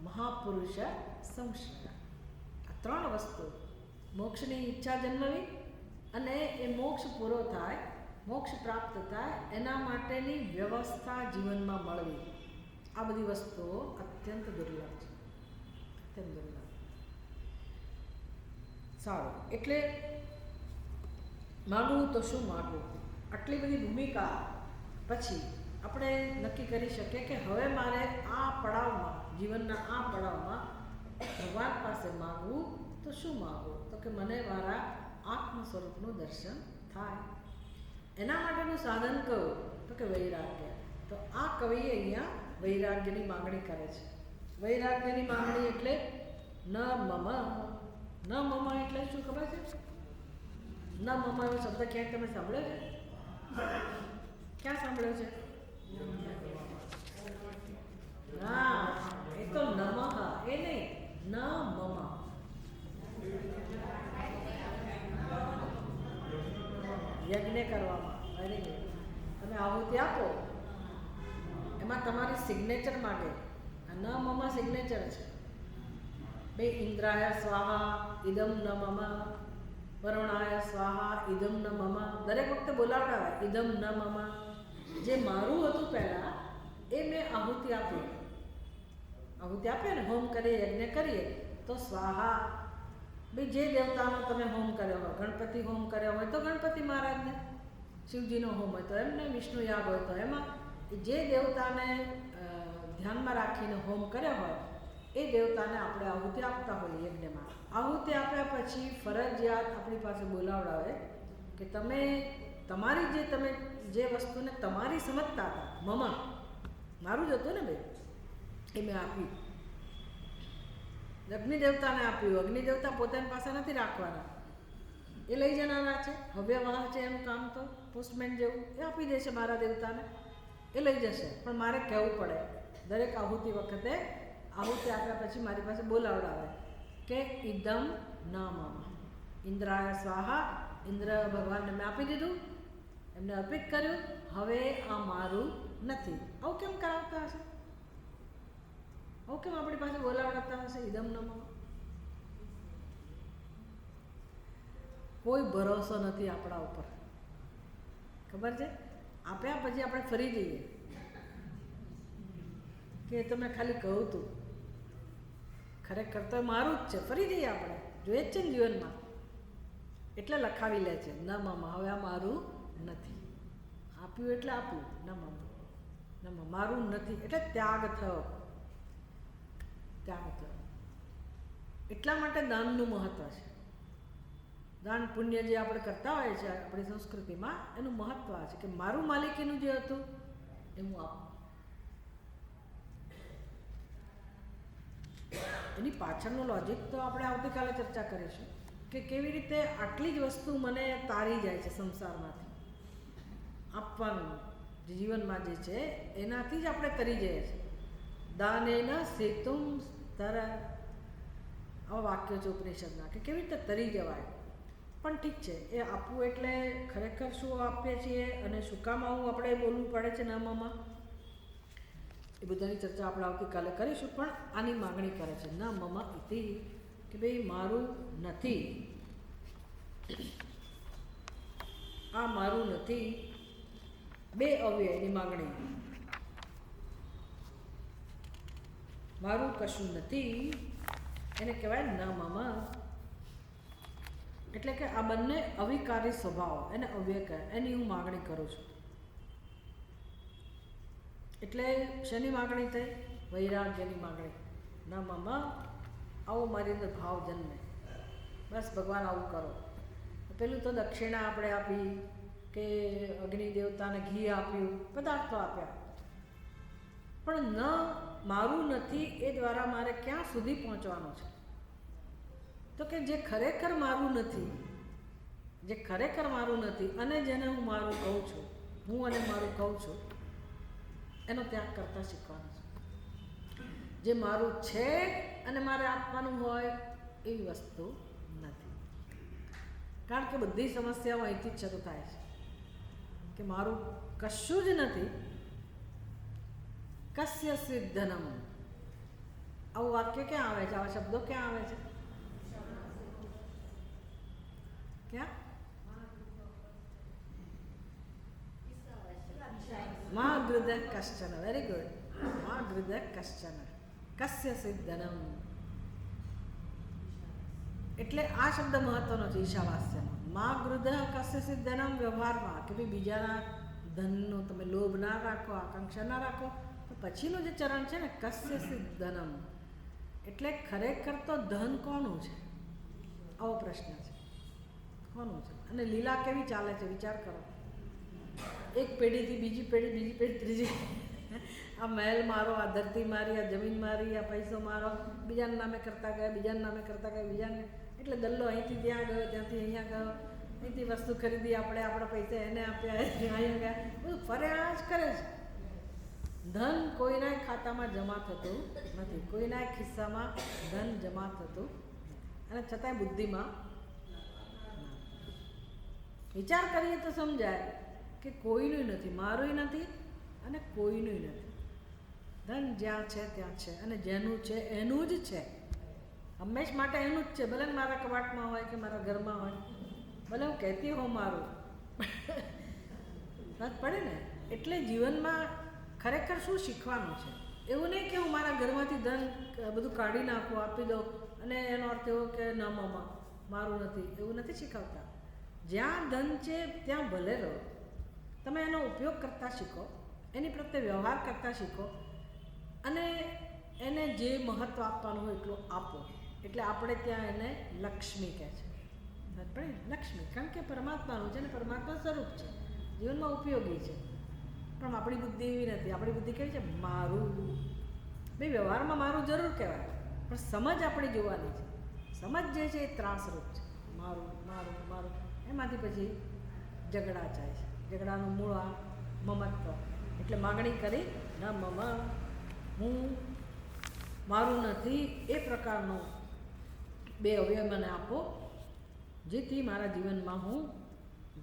મહાપુરુષ સંશ્રય, આ ત્રણ વસ્તુ. મોક્ષની ઈચ્છા જન્મવી અને એ મોક્ષ પૂરો થાય, મોક્ષ પ્રાપ્ત થાય એના માટેની વ્યવસ્થા જીવનમાં મળવી. આ બધી વસ્તુઓ અત્યંત દુર્લભ છે, અત્યંત દુર્લભ. સારું, એટલે માગવું તો શું માગવું? આટલી બધી ભૂમિકા પછી આપણે નક્કી કરી શકીએ કે હવે મારે આ પડાવમાં, જીવનના આ પડાવમાં ભગવાન પાસે માગવું તો શું માગવું? તો કે મને મારા આત્મ સ્વરૂપનું દર્શન થાય. એના માટેનું સાધન કયું? તો કે વૈરાગ્ય. તો આ કવિએ અહીંયા વૈરાગ્યની માગણી કરે છે. વૈરાગ્યની માગણી એટલે ન મમ. ન મમ એટલે શું ખબર છે? ન મમ એવો શબ્દ ક્યાંય તમે સાંભળ્યો છે? ક્યાં સાંભળ્યો છે? હા, એ તો નમઃ એ નહીં, ન મમ. યજ્ઞ કરવામાં, વેરી ગુડ. તમે આહુતિ આપો એમાં તમારી સિગ્નેચર માગે. ન મમ સિગ્નેચર છે. ભાઈ ઇન્દ્રાય સ્વાહા ઇદમ ન મમ, વરુણાય સ્વાહા ઇદમ ન મમ. દરેક વખતે બોલાવડાવે ઇદમ ન મમ. જે મારું હતું પહેલાં એ મેં આહુતિ આપી. આહુતિ આપીએ ને, હોમ કરીએ, યજ્ઞ કરીએ તો સ્વાહા. ભાઈ જે દેવતાનો તમે હોમ કર્યો હોય, ગણપતિ હોમ કર્યો હોય તો ગણપતિ મહારાજને, શિવજીનો હોમ હોય તો એમને, વિષ્ણુ યાગ હોય તો એમાં, જે દેવતાને ધ્યાનમાં રાખીને હોમ કર્યો હોય એ દેવતાને આપણે આહુતિ આપતા હોઈએ યજ્ઞમાં. આહુતિ આપ્યા પછી ફરજિયાત આપણી પાસે બોલાવડાવે કે તમે તમારી જે વસ્તુને તમારી સમજતા હતા, મમ મારું જ હતું ને ભાઈ, એ મેં આપી. અગ્નિ દેવતાને આપ્યું. અગ્નિ દેવતા પોતાની પાસે નથી રાખવાના, એ લઈ જનારા છે. હવ્યવાહ છે એમ કામ તો, પોસ્ટમેન જેવું, એ આપી દેશે મારા દેવતાને, એ લઈ જશે. પણ મારે કહેવું પડે દરેક આહુતિ વખતે. આહુતિ આપ્યા પછી મારી પાસે બોલાવડાવે કે ઇદમ ન મમ. ઇન્દ્રાય સ્વાહા, ઇન્દ્ર ભગવાનને મેં આપી દીધું, એમને અર્પિત કર્યું, હવે આ મારું નથી. આવું કેમ કરાવતા હશે? આવું કેમ આપણી પાસે બોલાવડાતા હશે ઇદમ ન મમ? કોઈ ભરોસો નથી આપણા ઉપર, ખબર છે? આપ્યા પછી આપણે ફરી જઈએ કે એ તો મેં ખાલી કહું તું, ખરેખર તો મારું જ છે. ફરી જઈએ આપણે, જોઈએ જ છે ને જીવનમાં. એટલે લખાવી લે છે ન મમ, હવે આ મારું નથી. આપ્યું એટલે આપ્યું, ન મમ, ન મમ, મારું નથી. એટલે ત્યાગ થયો, ત્યાગ થયો. એટલા માટે દાનનું મહત્વ છે. દાન પુણ્ય જે આપણે કરતા હોઈએ છીએ આપણી સંસ્કૃતિમાં, એનું મહત્વ છે કે મારું માલિકીનું જે હતું એ હું આપું. એની પાછળનું લોજિક તો આપણે આવતીકાલે ચર્ચા કરીશું કે કેવી રીતે આટલી જ વસ્તુ મને તારી જાય છે સંસારમાંથી. આપવાનું જે જીવનમાં જે છે એનાથી જ આપણે તરી જઈએ છીએ. દાનેન સેતુમ તર, આવા વાક્યો છે ઉપનિષદના કે કેવી રીતે તરી જવાય. પણ ઠીક છે, એ આપવું એટલે ખરેખર શું આપીએ છીએ અને શું કામ આવું આપણે બોલવું પડે છે નામામાં? એ બધાની ચર્ચા આપણે આવતીકાલે કરીશું. પણ આની માગણી કરે છે, ન મમ ઇતિ, કે ભાઈ મારું નથી, આ મારું નથી. બે અવ્યયની માગણી, મારું કશું નથી એને કહેવાય ન મમ. એટલે કે આ બંને અવિકારી સ્વભાવ, એને અવ્યય કહે, એની હું માગણી કરું છું. એટલે શેની માગણી થઈ? વૈરાગ્યની માગણી. ન મમ, આવો મારી અંદર ભાવ જન્મે, બસ ભગવાન આવું કરો. પેલું તો દક્ષિણા આપણે આપી, કે અગ્નિ દેવતાને ઘી આપ્યું, પદાર્થો આપ્યા, પણ ન મારું નથી એ દ્વારા મારે ક્યાં સુધી પહોંચવાનું છે? તો કે જે ખરેખર મારું નથી, જે ખરેખર મારું નથી અને જેને હું મારું કહું છું, હું અને મારું કહું છું, એનો ત્યાગ કરતા શીખવાનું છે. જે મારું છે અને મારે આપવાનું હોય એવી વસ્તુ નથી. કારણ કે બધી સમસ્યાઓ અહીંથી જ શરૂ થાય છે કે મારું કશું જ નથી. કસ્ય સિદ્ધનમ, આવું વાક્ય ક્યાં આવે છે? આવા શબ્દો ક્યાં આવે છે? ક્યાં? મા ગૃદ કશ્ચન. Very good. મા ગૃદ કશ્ચન કસ્ય સિદ્ધનમ. એટલે આ શબ્દ મહત્વનો છે ઈશાવાસ્યમાં. મા ગૃદ કસ્ય સિદ્ધનમ, વ્યવહારમાં કે ભાઈ બીજાના ધનનો તમે લોભ ના રાખો, આકાંક્ષા ના રાખો. તો પછીનું જે ચરણ છે ને, કસ્ય સિદ્ધનમ, એટલે ખરેખર તો ધન કોનું છે? આવો પ્રશ્ન છે, કોનું છે? અને લીલા કેવી ચાલે છે વિચાર કરો. એક પેઢીથી બીજી પેઢી, બીજી પેઢી ત્રીજી. આ મહેલ મારો, આ ધરતી મારી, આ જમીન મારી, આ પૈસો મારો, બીજાના નામે કરતા ગયા, બીજાના નામે કરતા ગયા, બીજાને. એટલે દલ્લો અહીંથી ત્યાં ગયો, ત્યાંથી અહીંયા ગયો, અહીંથી વસ્તુ ખરીદી આપણે, આપણા પૈસા એને આપ્યા, અહીંયા ગયા, બધું ફર્યા જ કરે છે. ધન કોઈના ખાતામાં જમા થતું નથી, કોઈના ખિસ્સામાં ધન જમા થતું નથી. અને છતાંય બુદ્ધિમાં વિચાર કરીએ તો સમજાય કે કોઈનું નથી, મારું નથી અને કોઈનું નથી. ધન જ્યાં છે ત્યાં છે, અને જેનું છે એનું જ છે, હંમેશ માટે એનું જ છે. ભલે મારા કબાટમાં હોય કે મારા ઘરમાં હોય, ભલે હું કહેતી હોઉં મારું, વાત પડે ને. એટલે જીવનમાં ખરેખર શું શીખવાનું છે? એવું નહીં કે હું મારા ઘરમાંથી ધન બધું કાઢી નાખું, આપી દઉં, અને એનો અર્થ એવો કે ન મમ્મા મારું નથી, એવું નથી શીખવતા. જ્યાં ધન છે ત્યાં ભલે રહો, તમે એનો ઉપયોગ કરતા શીખો, એની પ્રત્યે વ્યવહાર કરતા શીખો, અને એને જે મહત્ત્વ આપવાનું હોય એટલું આપો. એટલે આપણે ત્યાં એને લક્ષ્મી કહે છે. પણ લક્ષ્મી કારણ કે પરમાત્માનું છે ને, પરમાત્મા સ્વરૂપ છે, જીવનમાં ઉપયોગી છે. પણ આપણી બુદ્ધિ એવી નથી. આપણી બુદ્ધિ કેવી છે? મારું. ભાઈ વ્યવહારમાં મારું જરૂર કહેવાય, પણ સમજ આપણે જોવાની છે. સમજ જે છે એ ત્રાસરૂપ છે. મારું મારું મારું, એમાંથી પછી ઝઘડા જાય છે. ઝઘડાનું મૂળ આ મમત્વ. એટલે માગણી કરી, ન મમ, હું મારું નથી, એ પ્રકારનો બે અવયવ મને આપો, જેથી મારા જીવનમાં હું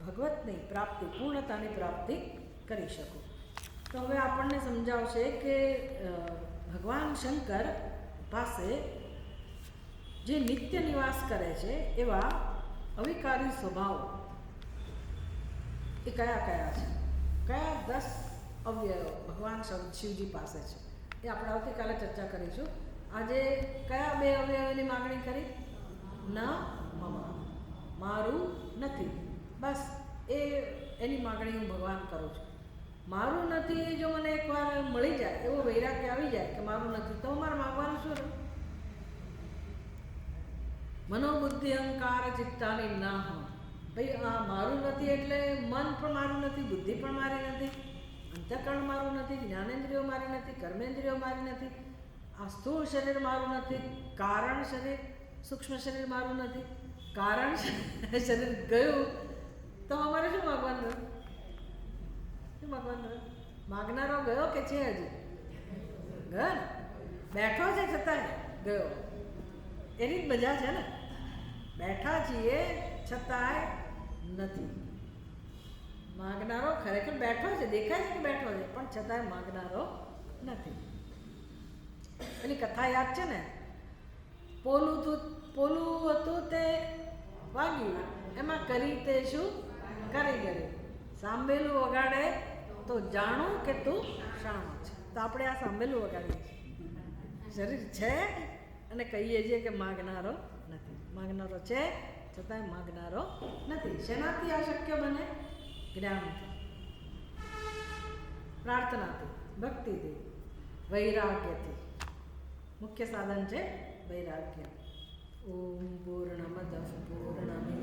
ભગવતની પ્રાપ્તિ, પૂર્ણતાની પ્રાપ્તિ કરી શકું. તો હવે આપણને સમજાવશે કે ભગવાન શંકર પાસે જે નિત્ય નિવાસ કરે છે એવા અવિકારી સ્વભાવ એ કયા કયા છે? કયા 10 અવ્યયો ભગવાન શિવજી પાસે છે? એ આપણે આવતીકાલે ચર્ચા કરીશું. આજે કયા 2 અવ્યયોની માગણી કરી? ન મમ, મારું નથી, બસ એની માગણી હું ભગવાન કરું છું. મારું નથી એ જો મને એકવાર મળી જાય, એવો વૈરાગ્ય આવી જાય કે મારું નથી, તો મારે માગવાનું શું રહ્યું? મનોબુદ્ધિ અહંકાર ચિત્તાની ના હોય. ભાઈ આ મારું નથી એટલે મન પણ મારું નથી, બુદ્ધિ પણ મારી નથી, અંતઃકરણ મારું નથી, જ્ઞાનેન્દ્રિયો મારી નથી, કર્મેન્દ્રિયો મારી નથી, આ સ્થૂળ શરીર મારું નથી, કારણ શરીર, સૂક્ષ્મ શરીર મારું નથી, કારણ શરીર ગયું, તો અમારે શું માગવાનું રહ્યું? શું માગવાનું રહ્યું? માગનારો ગયો કે છે? હજી ગયો ને, બેઠો છે છતાંય ગયો. એની જ મજા છે ને, બેઠા છીએ છતાંય નથી. માગનારો ખરેખર બેઠો છે, દેખાય છે કે બેઠો છે, પણ છતાંય માગનારો નથી. એની કથા યાદ છે ને, પોલું હતું તે વાગ્યું, એમાં કરી તે શું કરી ગયું, સાંભેલું વગાડે તો જાણું કે તું શાણો છે. તો આપણે આ સાંભેલું વગાડીએ છીએ, શરીર છે અને કહીએ છીએ કે માગનારો નથી. માગનારો છે છતાંય માગનારો નથી. શેનાથી આ શક્ય બને? જ્ઞાનથી, પ્રાર્થનાથી, ભક્તિથી, વૈરાગ્યથી. મુખ્ય સાધન છે વૈરાગ્ય. ઓમ પૂર્ણમદ પૂર્ણમિદં